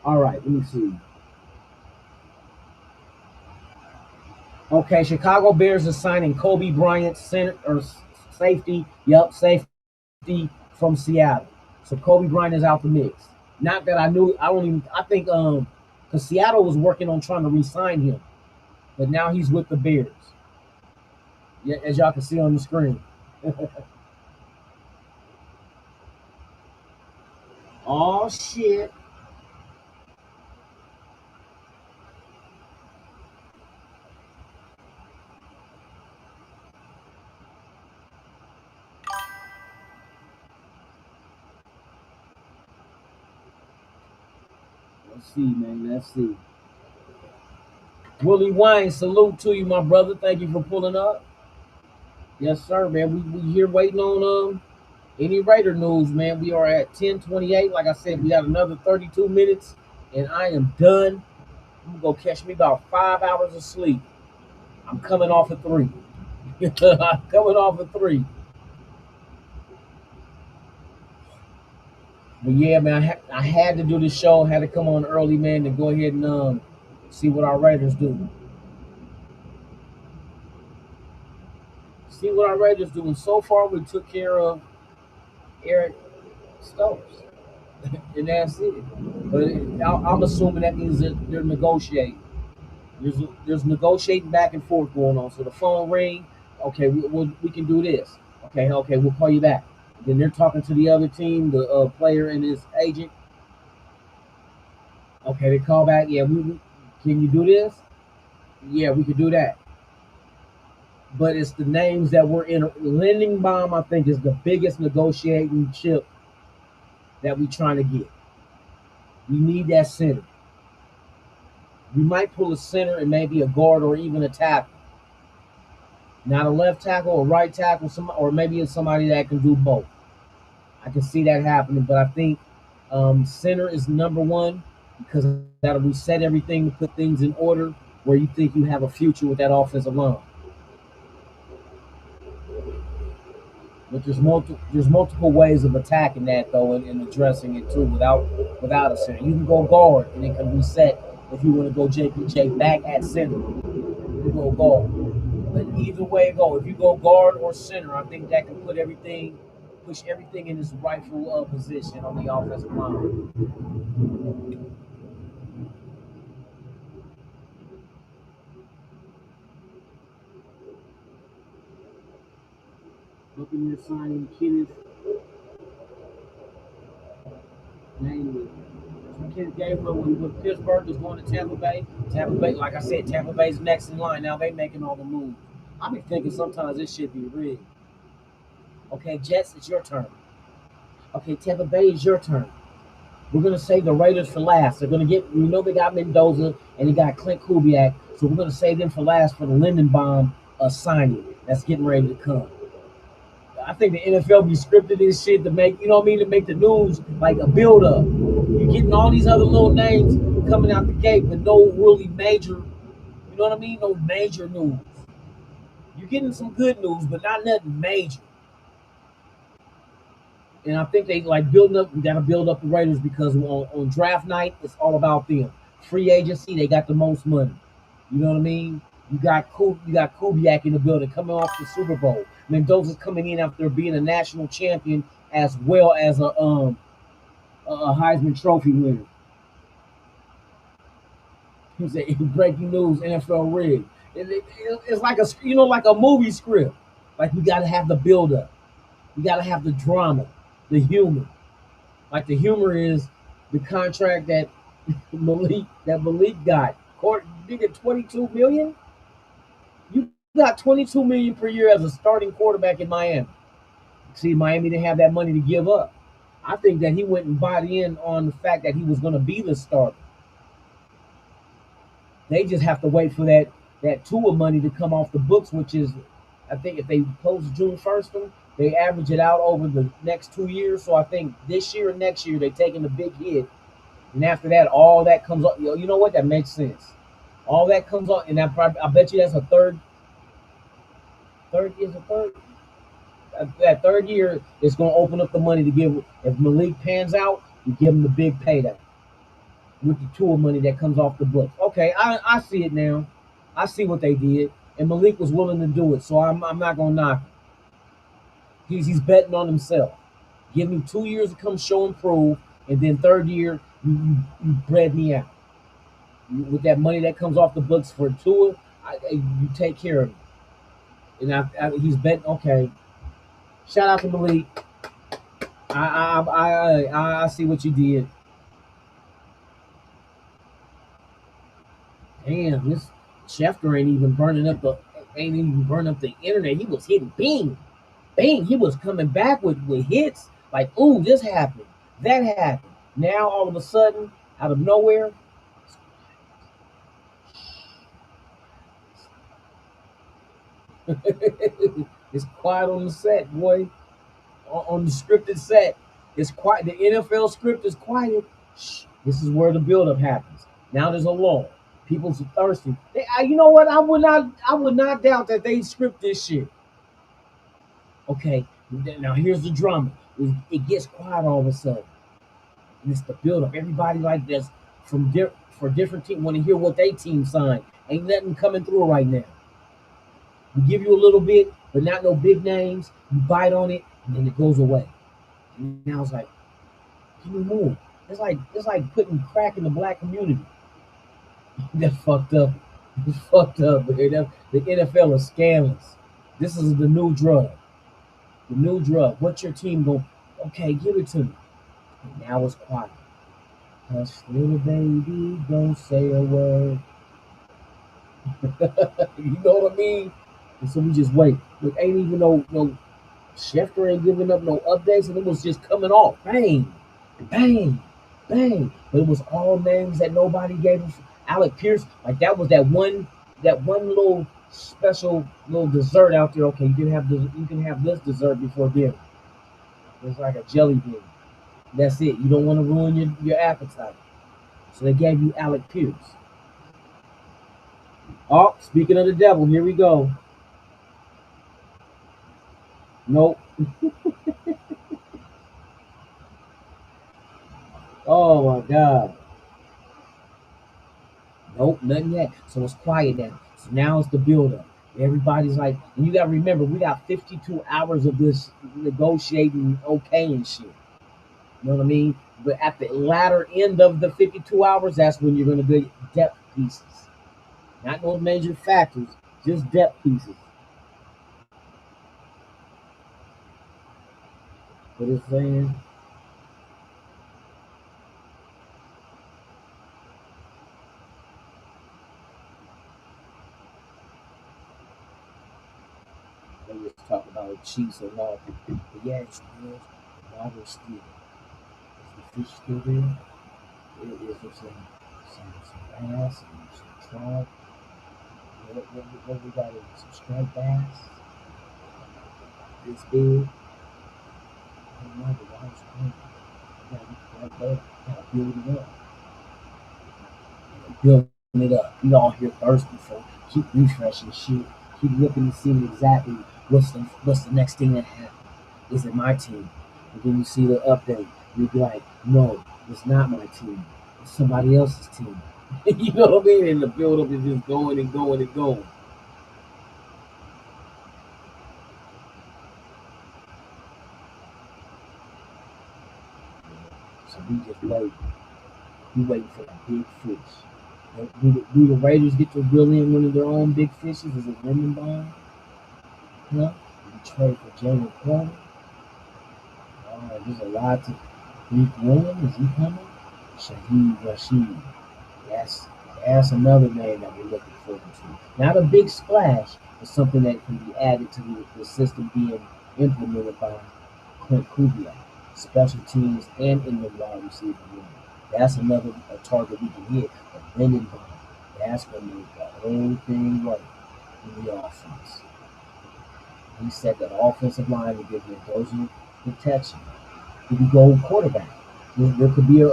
All right, let me see. Okay, Chicago Bears is signing Kobe Bryant, center or safety. Yep, safety from Seattle. So Kobe Bryant is out the mix. Not that I knew. I think because Seattle was working on trying to re-sign him, but now he's with the Bears. Yeah, as y'all can see on the screen. Oh shit. Let's see, man. Let's see. Willie Wine, salute to you, my brother. Thank you for pulling up. Yes, sir, man. We here waiting on any Raider news, man. We are at 10:28. Like I said, we got another 32 minutes, and I am done. I'm gonna go catch me about 5 hours of sleep. I'm coming off at 3. I'm coming off at 3. But yeah, man, I had to do this show. Had to come on early, man, to go ahead and see what our Raiders do. See what our Raiders do. And so far, we took care of Eric Stokes, and that's it. But I'm assuming that means that they're negotiating. There's negotiating back and forth going on. So the phone ring. Okay, we can do this. Okay, we'll call you back. Then they're talking to the other team, the player and his agent. Okay, they call back. Yeah, we can you do this? Yeah, we could do that. but it's the names that we're in. Lindenbaum, I think, is the biggest negotiating chip that we're trying to get. We need that center. We might pull a center and maybe a guard or even a tackle. Not a left tackle or right tackle, or maybe it's somebody that can do both. I can see that happening, but I think center is number one because that'll reset everything, put things in order where you think you have a future with that offensive line. But there's multiple ways of attacking that though, and addressing it too without a center. You can go guard and it can reset if you want to go JPJ back at center. You go guard. But either way it go, if you go guard or center, I think that can push everything in its rightful position on the offensive line. Looking at signing Kenneth. Kenneth Gabriel with Pittsburgh is going to Tampa Bay. Tampa Bay, like I said, Tampa Bay's next in line. Now they making all the moves. I be thinking sometimes this should be rigged. Okay, Jets, it's your turn. Okay, Tampa Bay, is your turn. We're going to save the Raiders for last. They're going to get, they got Mendoza and they got Klint Kubiak, so we're going to save them for last for the Lindenbaum signing that's getting ready to come. I think the NFL be scripted this shit to make, to make the news like a build-up. You're getting all these other little names coming out the gate with no really major, no major news. You're getting some good news, but not nothing major. And I think they building up. We got to build up the Raiders because on draft night, it's all about them. Free agency, they got the most money. You know what I mean? You got Kubiak in the building coming off the Super Bowl. Mendoza's coming in after being a national champion as well as a Heisman Trophy winner. He said, "Breaking news: NFL rigged." It's like a movie script. Like we got to have the build up. We got to have the drama, the humor. Like the humor is the contract that Malik got. Nigga, $22 million. You got $22 million per year as a starting quarterback in Miami. See, Miami didn't have that money to give up. I think that he went and bought in on the fact that he was going to be the starter. They just have to wait for that Tua money to come off the books, which is, I think, if they post June 1st, they average it out over the next 2 years. So I think this year and next year they're taking the big hit, and after that, all that comes up. You know what? That makes sense. All that comes up, and I bet you that's a third. That third year is going to open up the money to give. If Malik pans out, you give him the big payday with the Tua money that comes off the books. Okay, I see it now. I see what they did, and Malik was willing to do it, so I'm not going to knock him. He's betting on himself. Give me 2 years to come show and prove, and then third year you bread me out. With that money that comes off the books for Tua, you take care of him. And he's betting. Okay, shout out to Malik. I see what you did. Damn, this Schefter ain't even burning up the internet. He was hitting bing. He was coming back with hits like, ooh, this happened, that happened. Now all of a sudden, out of nowhere, it's quiet on the set, boy. On the scripted set, it's quiet. The NFL script is quiet. Shh. This is where the buildup happens. Now there's a lull. People's thirsty. You know what? I would not doubt that they script this shit. Okay, now here's the drama. It gets quiet all of a sudden. And it's the buildup. Everybody like this for different teams want to hear what they team signed. Ain't nothing coming through right now. We give you a little bit, but not no big names. You bite on it, and then it goes away. And now it's like, give me more. It's like putting crack in the black community. That's fucked up. It's fucked up. The NFL is scandalous. This is the new drug. The new drug. What's your team going? Okay, give it to me. And now it's quiet. Hush, little baby, don't say a word. You know what I mean? And so we just wait. Look, ain't even no Schefter ain't giving up no updates, and it was just coming off. Bang, bang, bang. But it was all names that nobody gave him. Alec Pierce, like that one little special little dessert out there. Okay, you can have this dessert before dinner. It's like a jelly bean. That's it. You don't want to ruin your appetite. So they gave you Alec Pierce. Oh, speaking of the devil, here we go. Nope. Oh my God. Nope, nothing yet. So it's quiet now. So now it's the build-up. Everybody's like, and you gotta remember, we got 52 hours of this negotiating okay and shit. You know what I mean? But at the latter end of the 52 hours, that's when you're gonna get depth pieces. Not no major factors, just depth pieces. What it's saying? They just talk about the Chiefs and all. But yeah, it's good. The water's still. Is the fish still there? Is there some bass and some trout? What we got in some striped bass? This big? I don't know, the water's clean. You gotta be right there. You gotta build it up. Building it up. We all here thirsty, so keep refreshing shit. Keep looking to see exactly what's the next thing that happens. Is it my team? And then you see the update. You be like, no, it's not my team. It's somebody else's team. You know what I mean? And the build up is just going and going and going. So we just wait. We waiting for the big fish. Do the Raiders get to reel in one of their own big fishes? Is it Lindenbaum? No. We trade for Jalen Carter. There's a lot to. Nick Williams, is he coming? Shaheed Rashid. That's another name that we're looking forward to. Not a big splash, but something that can be added to the system being implemented by Klint Kubiak, special teams and in the wide receiver room. That's another target we can hit. But Lindenbaum, that's going to make the whole thing work in the offense. He said that offensive line will give you erosion protection. We can go quarterback. There could be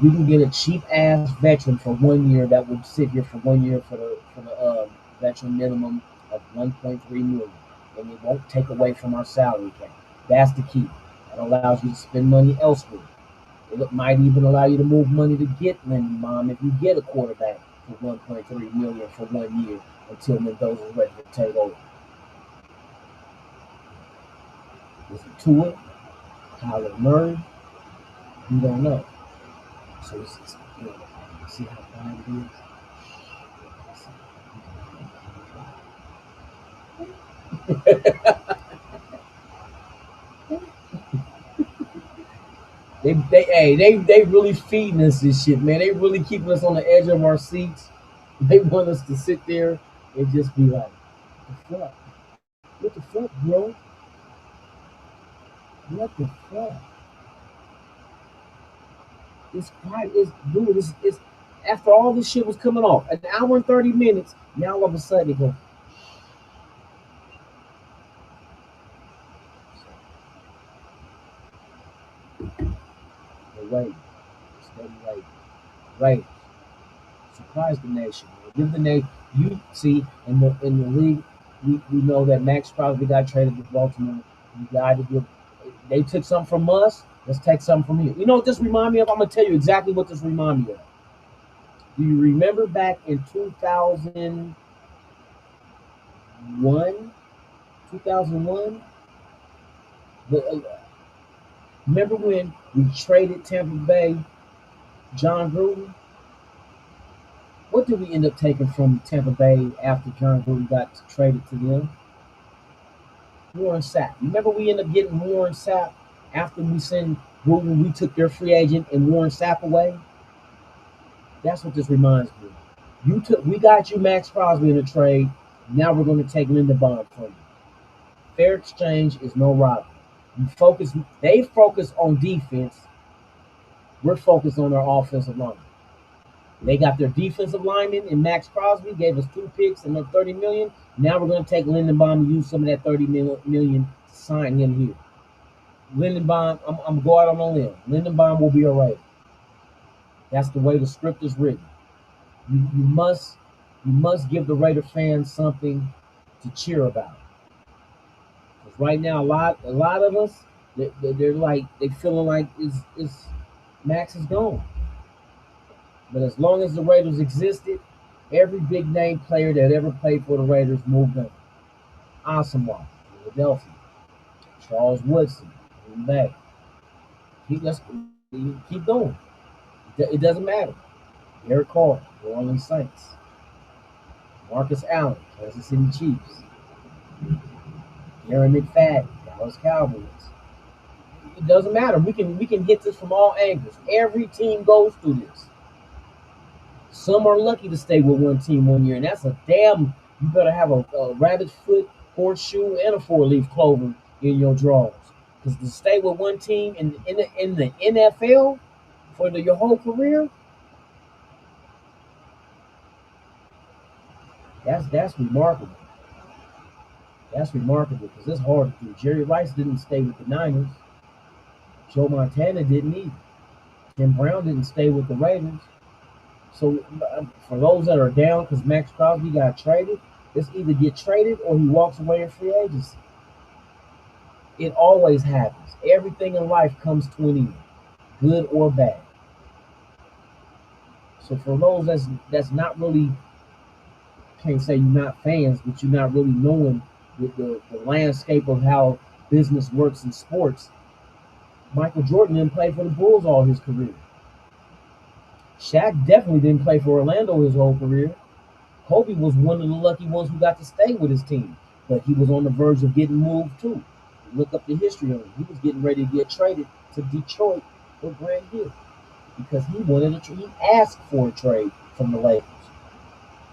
we can get a cheap ass veteran for 1 year that would sit here for 1 year for the veteran minimum of 1.3 million, and it won't take away from our salary cap. That's the key. That allows you to spend money elsewhere. It might even allow you to move money to get Lindenbaum if you get a quarterback for 1.3 million for 1 year until Mendoza's ready to take over. Is it Tua? Kyler Murray? We don't know. So it's see how bad it is. They really feeding us this shit, man. They really keeping us on the edge of our seats. They want us to sit there and just be like, what the fuck? What the fuck, bro? What the fuck? It's quiet. It's after all this shit was coming off, an hour and 30 minutes, now all of a sudden it goes. Wait, steady wait. Right. Surprise the nation. Give the nation. You see in the league, we know that Max Crosby got traded to Baltimore. You got to give. They took something from us. Let's take something from you. You know what this remind me of? I'm gonna tell you exactly what this remind me of. Do you remember back in 2001? 2001. Remember when we traded Tampa Bay, John Gruden? What did we end up taking from Tampa Bay after John Gruden got traded to them? Warren Sapp. Remember we ended up getting Warren Sapp after we sent Gruden, we took their free agent and Warren Sapp away? That's what this reminds me of. We got you Max Crosby in a trade. Now we're going to take Lindenbaum from you. Fair exchange is no robbery. They focus on defense. We're focused on our offensive line. They got their defensive lineman and Max Crosby gave us 2 picks and $30 million. Now we're going to take Lindenbaum and use some of that $30 million to sign him here. Lindenbaum, I'm going out on a limb. Lindenbaum will be a Raider. That's the way the script is written. You must give the Raider fans something to cheer about. Because right now, a lot of us, they're like they feeling like it's Max is gone. But as long as the Raiders existed, every big name player that ever played for the Raiders moved on. Asamoah, Philadelphia. Charles Woodson, Green Bay. Keep going. It doesn't matter. Derek Carr, New Orleans Saints. Marcus Allen, Kansas City Chiefs. Darren McFadden, Dallas Cowboys. It doesn't matter. We can hit this from all angles. Every team goes through this. Some are lucky to stay with one team 1 year, and that's a damn. You better have a rabbit foot, horseshoe, and a 4-leaf clover in your drawers. Because to stay with one team in the NFL for your whole career, that's remarkable. That's remarkable because it's hard to do. Jerry Rice didn't stay with the Niners. Joe Montana didn't either. Tim Brown didn't stay with the Raiders. So for those that are down because Max Crosby got traded, it's either get traded or he walks away in free agency. It always happens. Everything in life comes to an end, good or bad. So for those that's not really, can't say you're not fans, but you're not really knowing the landscape of how business works in sports, Michael Jordan didn't play for the Bulls all his career. Shaq definitely didn't play for Orlando his whole career. Kobe was one of the lucky ones who got to stay with his team, but he was on the verge of getting moved too. Look up the history of him. He was getting ready to get traded to Detroit for Grant Hill because he asked for a trade from the Lakers.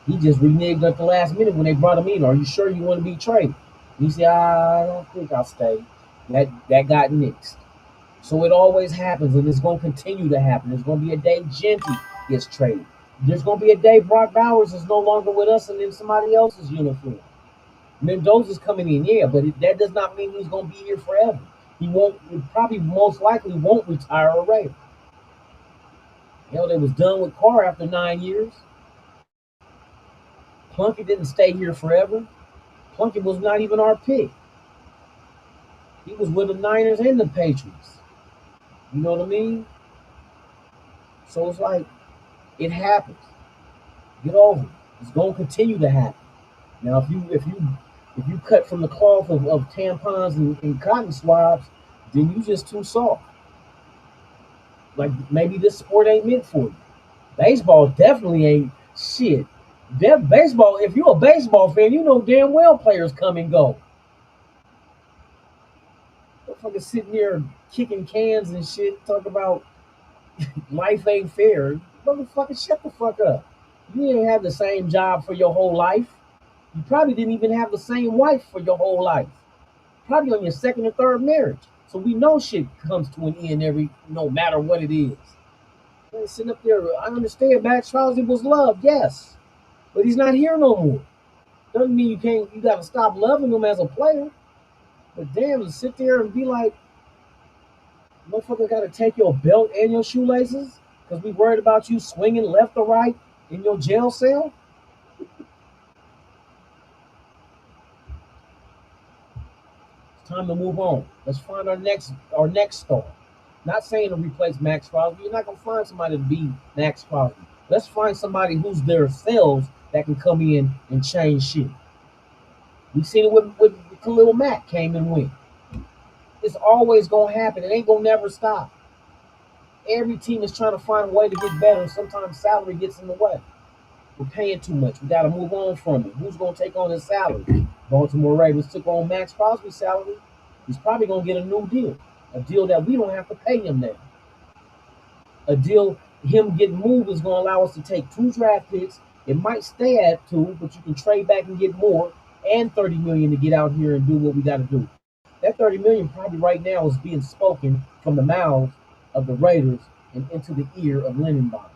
He just reneged at the last minute when they brought him in. Are you sure you want to be traded? He said, I don't think I'll stay. That got nixed. So it always happens, and it's going to continue to happen. There's going to be a day Genty gets traded. There's going to be a day Brock Bowers is no longer with us and in somebody else's uniform. Mendoza's coming in, yeah, but that does not mean he's going to be here forever. He probably most likely won't retire a Raider. Hell, they was done with Carr after 9 years. Plunkett didn't stay here forever. Plunkett was not even our pick. He was with the Niners and the Patriots. You know what I mean? So it's like, it happens. Get over it. It's going to continue to happen. Now, if you cut from the cloth of tampons and cotton swabs, then you just too soft. Like, maybe this sport ain't meant for you. Baseball definitely ain't shit. Baseball, if you're a baseball fan, you know damn well players come and go. Motherfuckers sitting there kicking cans and shit, talk about life ain't fair. Motherfucker, shut the fuck up. You didn't have the same job for your whole life. You probably didn't even have the same wife for your whole life. Probably on your second or third marriage. So we know shit comes to an end no matter what it is. Man, sitting up there, I understand Max Crosby was loved, yes. But he's not here no more. Doesn't mean you gotta stop loving him as a player. But damn, to sit there and be like, motherfucker gotta take your belt and your shoelaces because we worried about you swinging left or right in your jail cell? It's time to move on. Let's find our next star. Not saying to replace Max Crosby. You're not gonna find somebody to be Max Crosby. Let's find somebody who's themselves that can come in and change shit. We've seen it with Khalil Mack came and went. It's always gonna happen. It ain't gonna never stop. Every team is trying to find a way to get better, and sometimes salary gets in the way. We're paying too much. We got to move on from it. Who's going to take on his salary? Baltimore Ravens took on Max Crosby's salary. He's probably going to get a new deal, a deal that we don't have to pay him now. A deal, him getting moved is going to allow us to take 2 draft picks It might stay at 2, but you can trade back and get more and 30 million to get out here and do what we got to do. That 30 million probably right now is being spoken from the mouths of the Raiders and into the ear of Lindenbaum.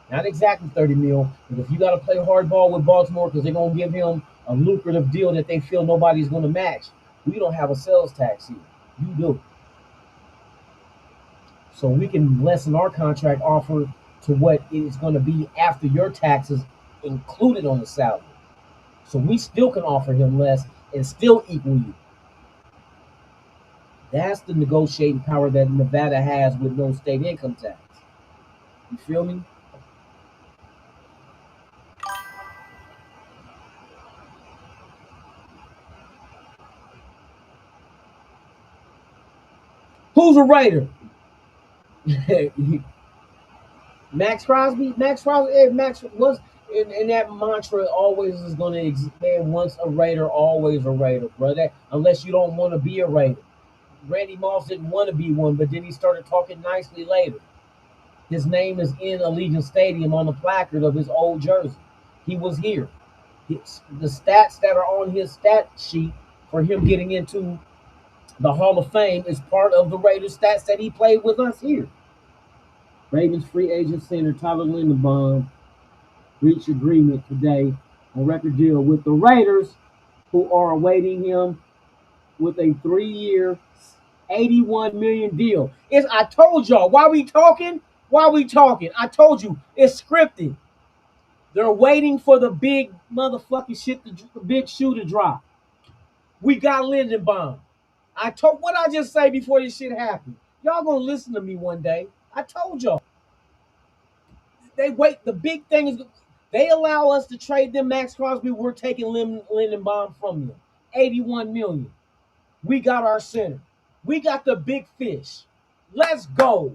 Not exactly 30 mil, but if you got to play hardball with Baltimore because they're going to give him a lucrative deal that they feel nobody's going to match, we don't have a sales tax here. You do. So we can lessen our contract offer to what it is going to be after your taxes included on the salary. So we still can offer him less and still equal you. That's the negotiating power that Nevada has with no state income tax. You feel me? Who's a Raider? Max Crosby? Max Crosby? Max was, and that mantra always is going to exist. Man, once a Raider, always a Raider, brother. Unless you don't want to be a Raider. Randy Moss didn't want to be one, but then he started talking nicely later. His name is in Allegiant Stadium on the placard of his old jersey. He was here. The stats that are on his stat sheet for him getting into the Hall of Fame is part of the Raiders stats that he played with us here. Ravens free agent center Tyler Linderbaum reached agreement today on record deal with the Raiders, who are awaiting him with a 3-year, $81 million deal. I told y'all, why we talking? I told you, it's scripted. They're waiting for the big motherfucking shit, the big shoe to drop. We got Lindenbaum. What I just say before this shit happened? Y'all gonna listen to me one day. I told y'all. They wait. The big thing is they allow us to trade them Max Crosby. We're taking Lindenbaum from them. 81 million. We got our center. We got the big fish. Let's go.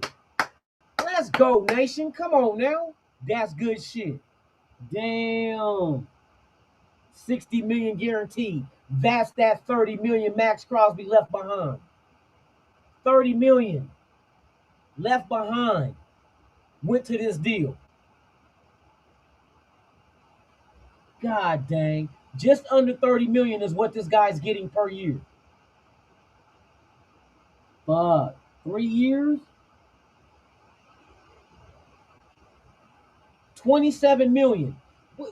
Let's go, nation. Come on now. That's good shit. Damn. 60 million guaranteed. That's that 30 million Max Crosby left behind. 30 million left behind went to this deal. God dang. Just under 30 million is what this guy's getting per year. Fuck. 3 years? 27 million.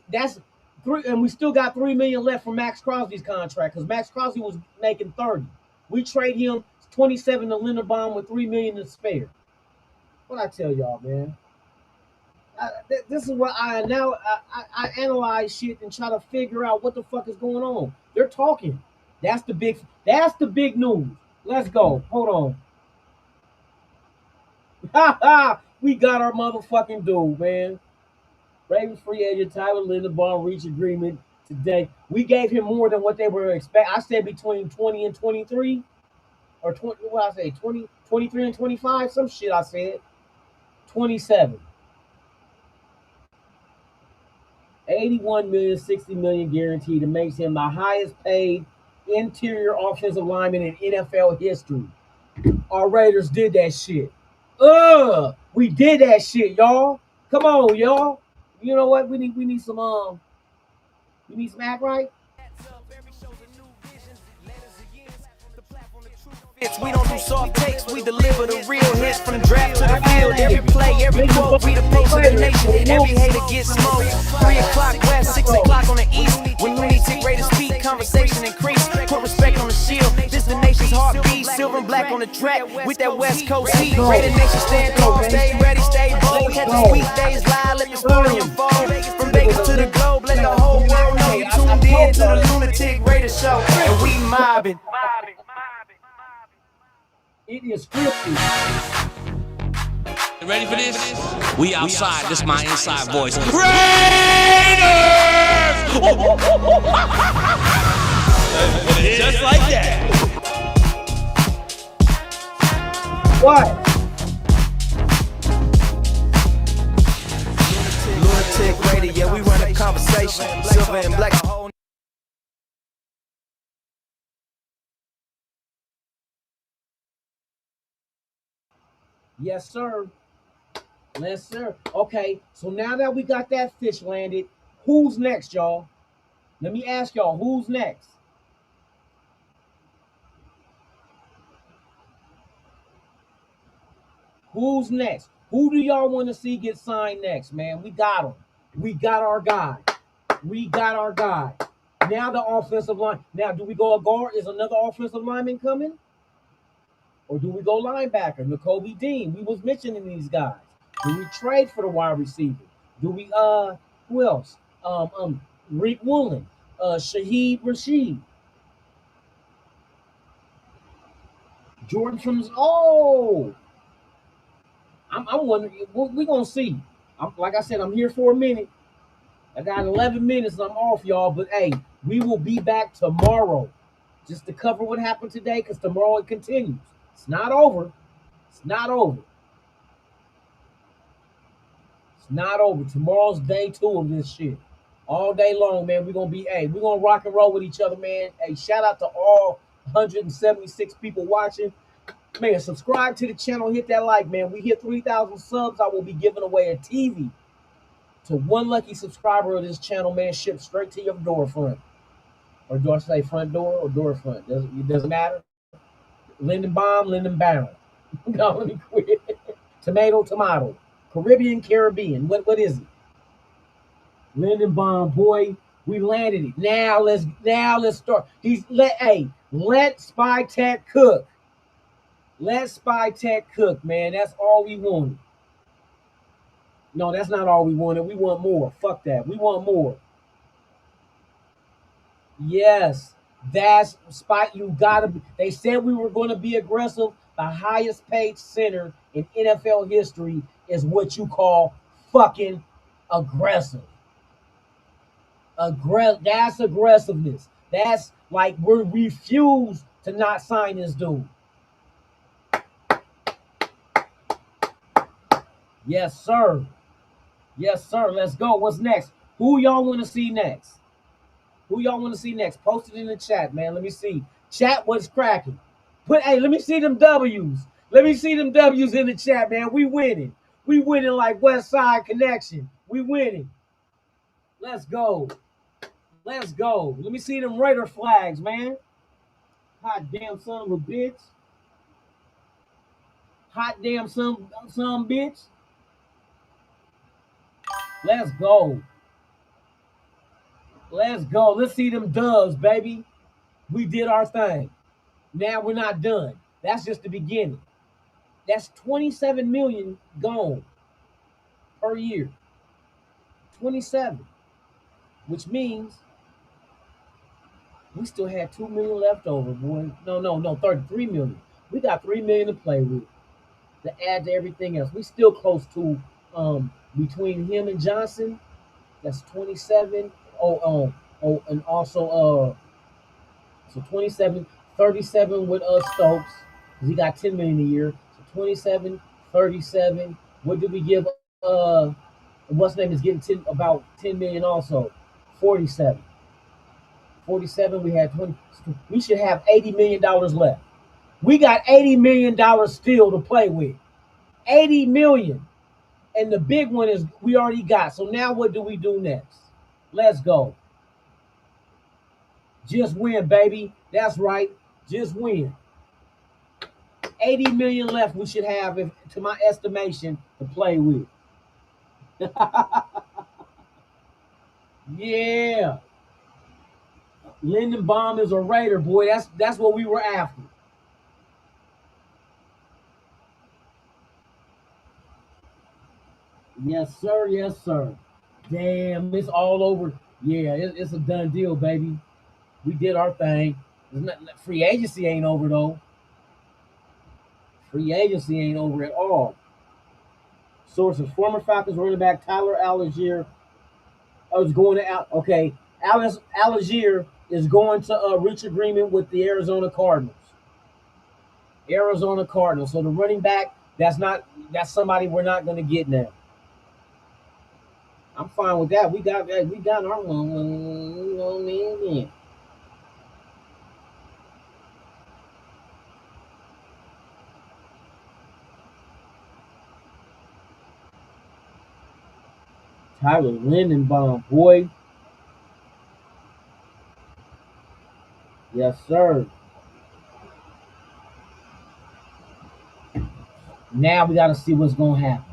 That's three, and we still got 3 million left for Max Crosby's contract because Max Crosby was making 30. We trade him 27 to Linderbaum with 3 million to spare. What I tell y'all, man? This is what I analyze shit and try to figure out what the fuck is going on. They're talking. That's the big news. Let's go. Hold on. Ha ha! We got our motherfucking dude, man. Ravens free agent Tyler Linderbaum reached agreement today. We gave him more than what they were expecting. I said between 20 and 23. Or 20, what I say, 20, 23 and 25, some shit I said. 27. 81 million, 60 million guaranteed. It makes him the highest paid interior offensive lineman in NFL history. Our Raiders did that shit. We did that shit, y'all. Come on, y'all. You know what? We need some act right. We don't do soft takes, we deliver the real hits from draft to the field. Every play, every quote, we the pulse of the nation. Every hater gets smoked. 3 o'clock west, 6 o'clock on the east. When lunatic Raiders speak, conversation increase. Put respect on the shield. This the nation's heartbeat. Silver and black on the track with that West Coast heat. Raider nation stand tall, stay ready, stay bold. Catch the sweet days live, let the story unfold. From Vegas to the globe, let the whole world know you tuned in to the lunatic Raider show, and we mobbing. It is scripted. You ready for this? We outside. This is my inside voice. Raiders! Just like that. What? Lunatic Raider, yeah, we run a conversation. Silver and black. Yes, sir. Yes, sir. Okay, so now that we got that fish landed, who's next, y'all? Let me ask y'all, who's next? Who's next? Who do y'all want to see get signed next, man? We got him. We got our guy. We got our guy. Now the offensive line. Now, do we go a guard? Is another offensive lineman coming? Or do we go linebacker? N'Kobe Dean. We was mentioning these guys. Do we trade for the wide receiver? Do we who else? Rick Woolen, Shaheed Rashid, Jordan from I'm wondering. We're gonna see. Like I said, I'm here for a minute. I got 11 minutes and I'm off, y'all. But hey, we will be back tomorrow just to cover what happened today because tomorrow it continues. It's not over. It's not over. It's not over. Tomorrow's day 2 of this shit. All day long, man. We're gonna rock and roll with each other, man. Hey, shout out to all 176 people watching. Man, subscribe to the channel, hit that like, man. We hit 3,000 subs. I will be giving away a TV to one lucky subscriber of this channel, man. Shipped straight to your door front. Or do I say front door or door front? It doesn't matter. Linden bomb, Linden bound. No, let me quit. Tomato. Caribbean. What is it? Linden bomb, boy. We landed it. Now let's start. Let Spy Tech cook. Let Spy Tech cook, man. That's all we wanted. No, that's not all we wanted. We want more. Fuck that. We want more. Yes, that's Spike. You gotta be. They said we were going to be aggressive. The highest paid center in NFL history is what you call fucking aggressive. That's aggressiveness. That's like we refuse to not sign this dude. Yes, sir. Yes, sir. Let's go. What's next? Who y'all want to see next? Who y'all want to see next? Post it in the chat, man. Let me see. Chat, what's cracking? Let me see them W's. Let me see them W's in the chat, man. We winning. We winning like West Side Connection. We winning. Let's go. Let's go. Let me see them Raider flags, man. Hot damn son of a bitch. Hot damn son bitch. Let's go. Let's go. Let's see them doves, baby. We did our thing. Now we're not done. That's just the beginning. That's 27 million gone per year. 27. Which means we still had 2 million left over, boy. No, 33 million. We got 3 million to play with to add to everything else. We still close to between him and Johnson. That's 27. And also so 27, 37 with Stokes, because he got 10 million a year. So 27, 37. What did we give what's name is getting about 10 million also? 47. 47, we had 20. We should have $80 million left. We got $80 million still to play with. 80 million. And the big one is we already got. So now what do we do next? Let's go. Just win, baby. That's right. Just win. 80 million left we should have, to my estimation, to play with. Yeah. Lindenbaum is a Raider, boy. That's what we were after. Yes, sir. Yes, sir. Damn, it's all over. Yeah, it's a done deal, baby. We did our thing. Free agency ain't over though. Free agency ain't over at all. Sources: former Falcons running back Tyler Algier is going to out. Okay, Alice Algier is going to reach agreement with the Arizona Cardinals. Arizona Cardinals. So the running back, that's somebody we're not going to get now. I'm fine with that. We got our man. Tyler Lindenbaum, boy. Yes, sir. Now we got to see what's going to happen.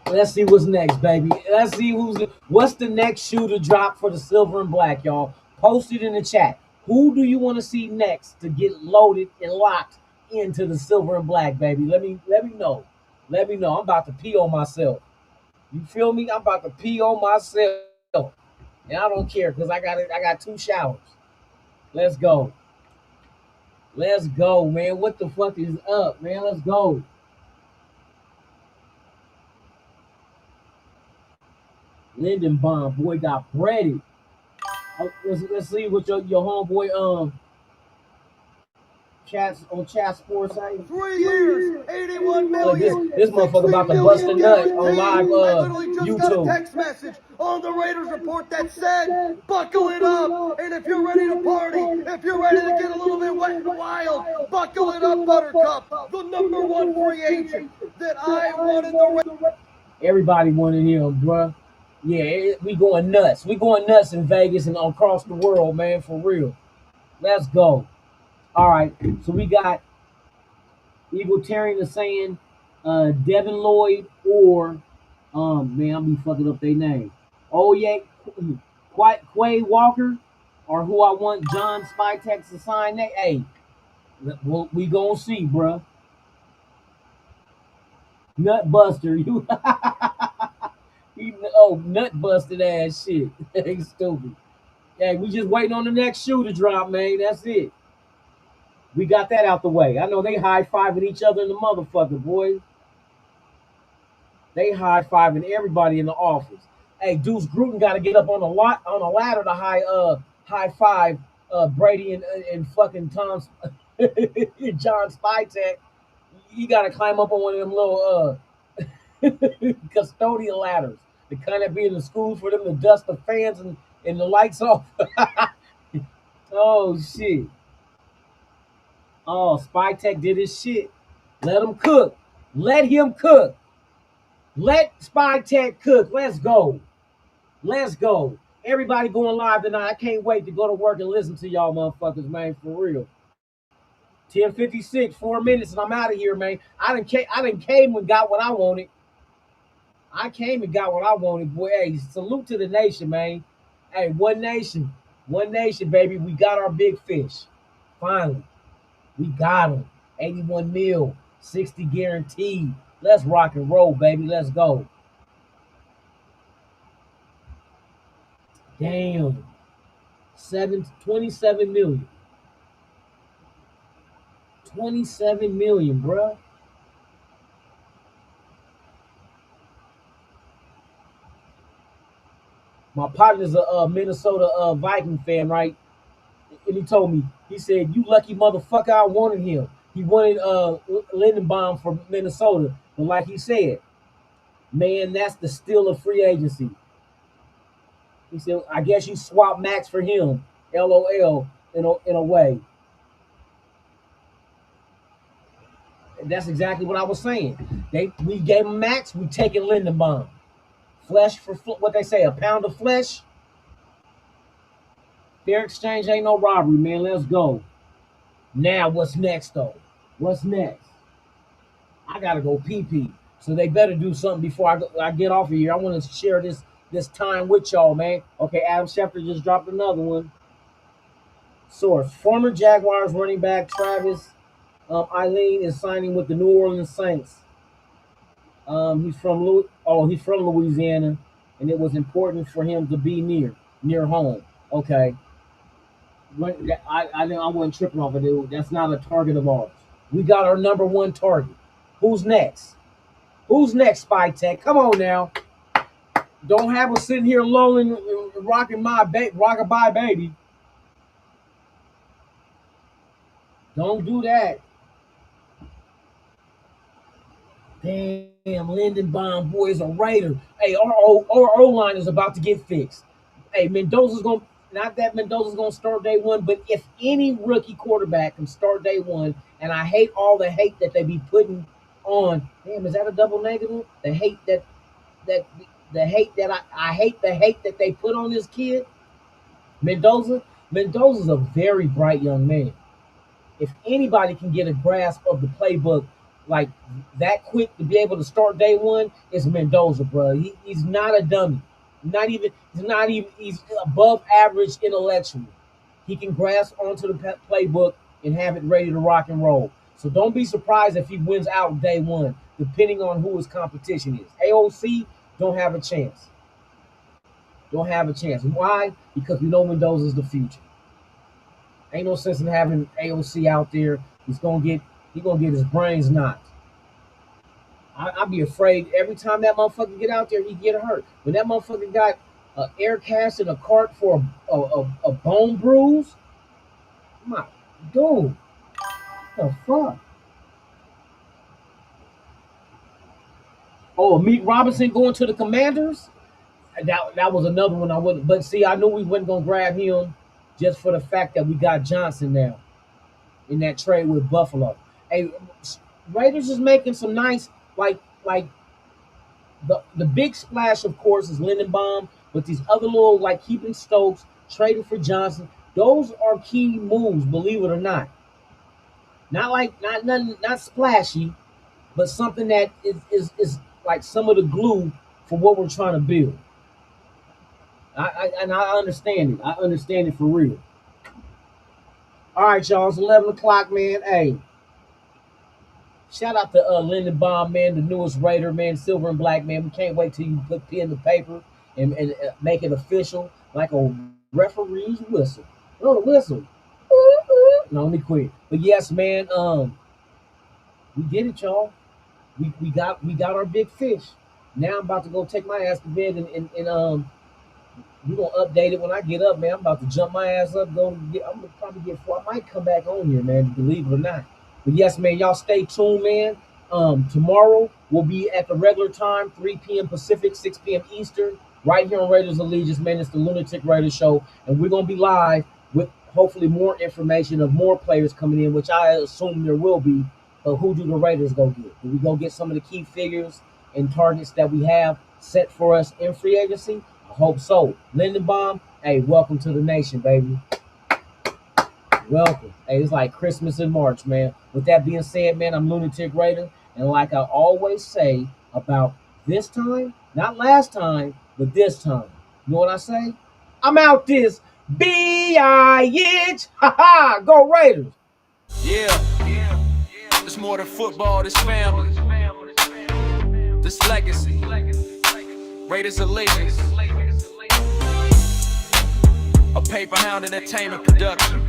Let's see what's next, baby. Let's see what's the next shoe to drop for the silver and black, y'all. Post it in the chat. Who do you want to see next to get loaded and locked into the silver and black, baby? Let me know. Let me know. I'm about to pee on myself. You feel me? I'm about to pee on myself. And I don't care because I got 2 showers. Let's go. Let's go, man. What the fuck is up, man? Let's go. Lindenbaum, boy, got breaded. Let's see what your homeboy chats on chat sports saying. 3 years, 81 million. This motherfucker about to bust a nut on live I literally just got a YouTube. text message on the Raiders report that said, buckle it up. And if you're ready to party, if you're ready to get a little bit wet and wild, buckle it up, Buttercup. The number 1 free agent that I wanted the Raiders. Everybody wanted him, bruh. Yeah, we going nuts. We going nuts in Vegas and across the world, man, for real. Let's go. All right, so we got Egalitarian is saying Devin Lloyd or man, I'll be fucking up their name. Oh yeah, Quay Walker or who I want John Spytek to sign that. Hey, we gonna see, bruh. Nutbuster, you nut busted ass shit. He's stupid. Hey, we just waiting on the next shoe to drop, man. That's it. We got that out the way. I know they high-fiving each other in the motherfucker, boy. They high-fiving everybody in the office. Hey, Deuce Gruden got to get up on a ladder to high five Brady and fucking Tom John Spytek. You got to climb up on one of them little custodial ladders. The kind that be in the school for them to dust the fans and the lights off. Oh shit. Oh, Spytek did his shit. Let him cook. Let him cook. Let Spytek cook. Let's go. Let's go. Everybody going live tonight. I can't wait to go to work and listen to y'all motherfuckers, man, for real. 10:56, 4 minutes, and I'm out of here, man. I done came and got what I wanted. I came and got what I wanted, boy. Hey, salute to the nation, man. Hey, one nation, baby. We got our big fish. Finally. We got him. 81 mil, 60 guaranteed. Let's rock and roll, baby. Let's go. Damn. 27 million. 27 million, bruh. My partner's a Minnesota Viking fan, right? And he told me, he said, "You lucky motherfucker, I wanted him." He wanted Lindenbaum from Minnesota. But like he said, man, that's the steal of free agency. He said, "I guess you swap Max for him." LOL in a way. And that's exactly what I was saying. We gave him Max, we taking Lindenbaum. Flesh for what they say, a pound of flesh. Fair exchange ain't no robbery, man. Let's go. Now, what's next, though? What's next? I gotta go pee. So they better do something before I get off of here. I want to share this time with y'all, man. Okay, Adam Schefter just dropped another one. Source: former Jaguars running back Travis Eileen is signing with the New Orleans Saints. He's from Louisiana, and it was important for him to be near home. Okay. I wasn't tripping off of it. That's not a target of ours. We got our number 1 target. Who's next? Who's next, Spytek? Come on now. Don't have us sitting here lolling, rocking rockabye baby. Don't do that. Damn, Lindenbaum, boy, is a Raider. Hey, our O-line is about to get fixed. Hey, Mendoza's going to, not that Mendoza's going to start day 1, but if any rookie quarterback can start day 1, and I hate all the hate that they be putting on. Damn, is that a double negative? The hate that the hate that I hate the hate that they put on this kid, Mendoza. Mendoza's a very bright young man. If anybody can get a grasp of the playbook like that quick to be able to start day one, it's Mendoza, bro. He's not a dummy. He's above average intellectual. He can grasp onto the playbook and have it ready to rock and roll. So don't be surprised if he wins out day one, depending on who his competition is. AOC don't have a chance. Don't have a chance. Why? Because we know Mendoza's the future. Ain't no sense in having AOC out there. He's gonna get his brains knocked. I'd be afraid every time that motherfucker get out there, he get hurt. When that motherfucker got an air cast in a cart for a bone bruise, my dude, what the fuck? Oh, Meek Robinson going to the Commanders? That was another one I wouldn't. But see, I knew we wasn't gonna grab him just for the fact that we got Johnson now in that trade with Buffalo. Hey, Raiders is making some nice like the big splash, of course, is Lindenbaum, but these other little like keeping Stokes, trading for Johnson, those are key moves, believe it or not. Not splashy, but something that is like some of the glue for what we're trying to build. I understand it. I understand it for real. All right, y'all. It's 11 o'clock, man. Hey, shout out to Lindenbaum, man, the newest Raider, man, silver and black, man. We can't wait till you put pen to paper and make it official like a referee's whistle. Oh, the whistle. No, let me quit. But yes, man, we did it, y'all. We got our big fish. Now I'm about to go take my ass to bed and we're gonna update it when I get up, man. I'm about to jump my ass up, I'm gonna probably get 4. I might come back on here, man, believe it or not. But yes, man, y'all stay tuned, man. Tomorrow we'll be at the regular time, 3 p.m. Pacific, 6 p.m. Eastern, right here on Raiders Allegiance, man. It's the Lunatic Raiders Show, and we're gonna be live with hopefully more information of more players coming in, which I assume there will be. But who do the Raiders go get? Do we go get some of the key figures and targets that we have set for us in free agency? I hope so. Lindenbaum, hey, welcome to the nation, baby. Welcome. Hey, it's like Christmas in March, man. With that being said, man, I'm Lunatic Raider. And like I always say about this time, not last time, but this time. You know what I say? I'm out this bitch. Ha ha. Go Raiders. Yeah. It's more than football, this family. This legacy. Raiders Allegiance. A Paper Hound Entertainment production.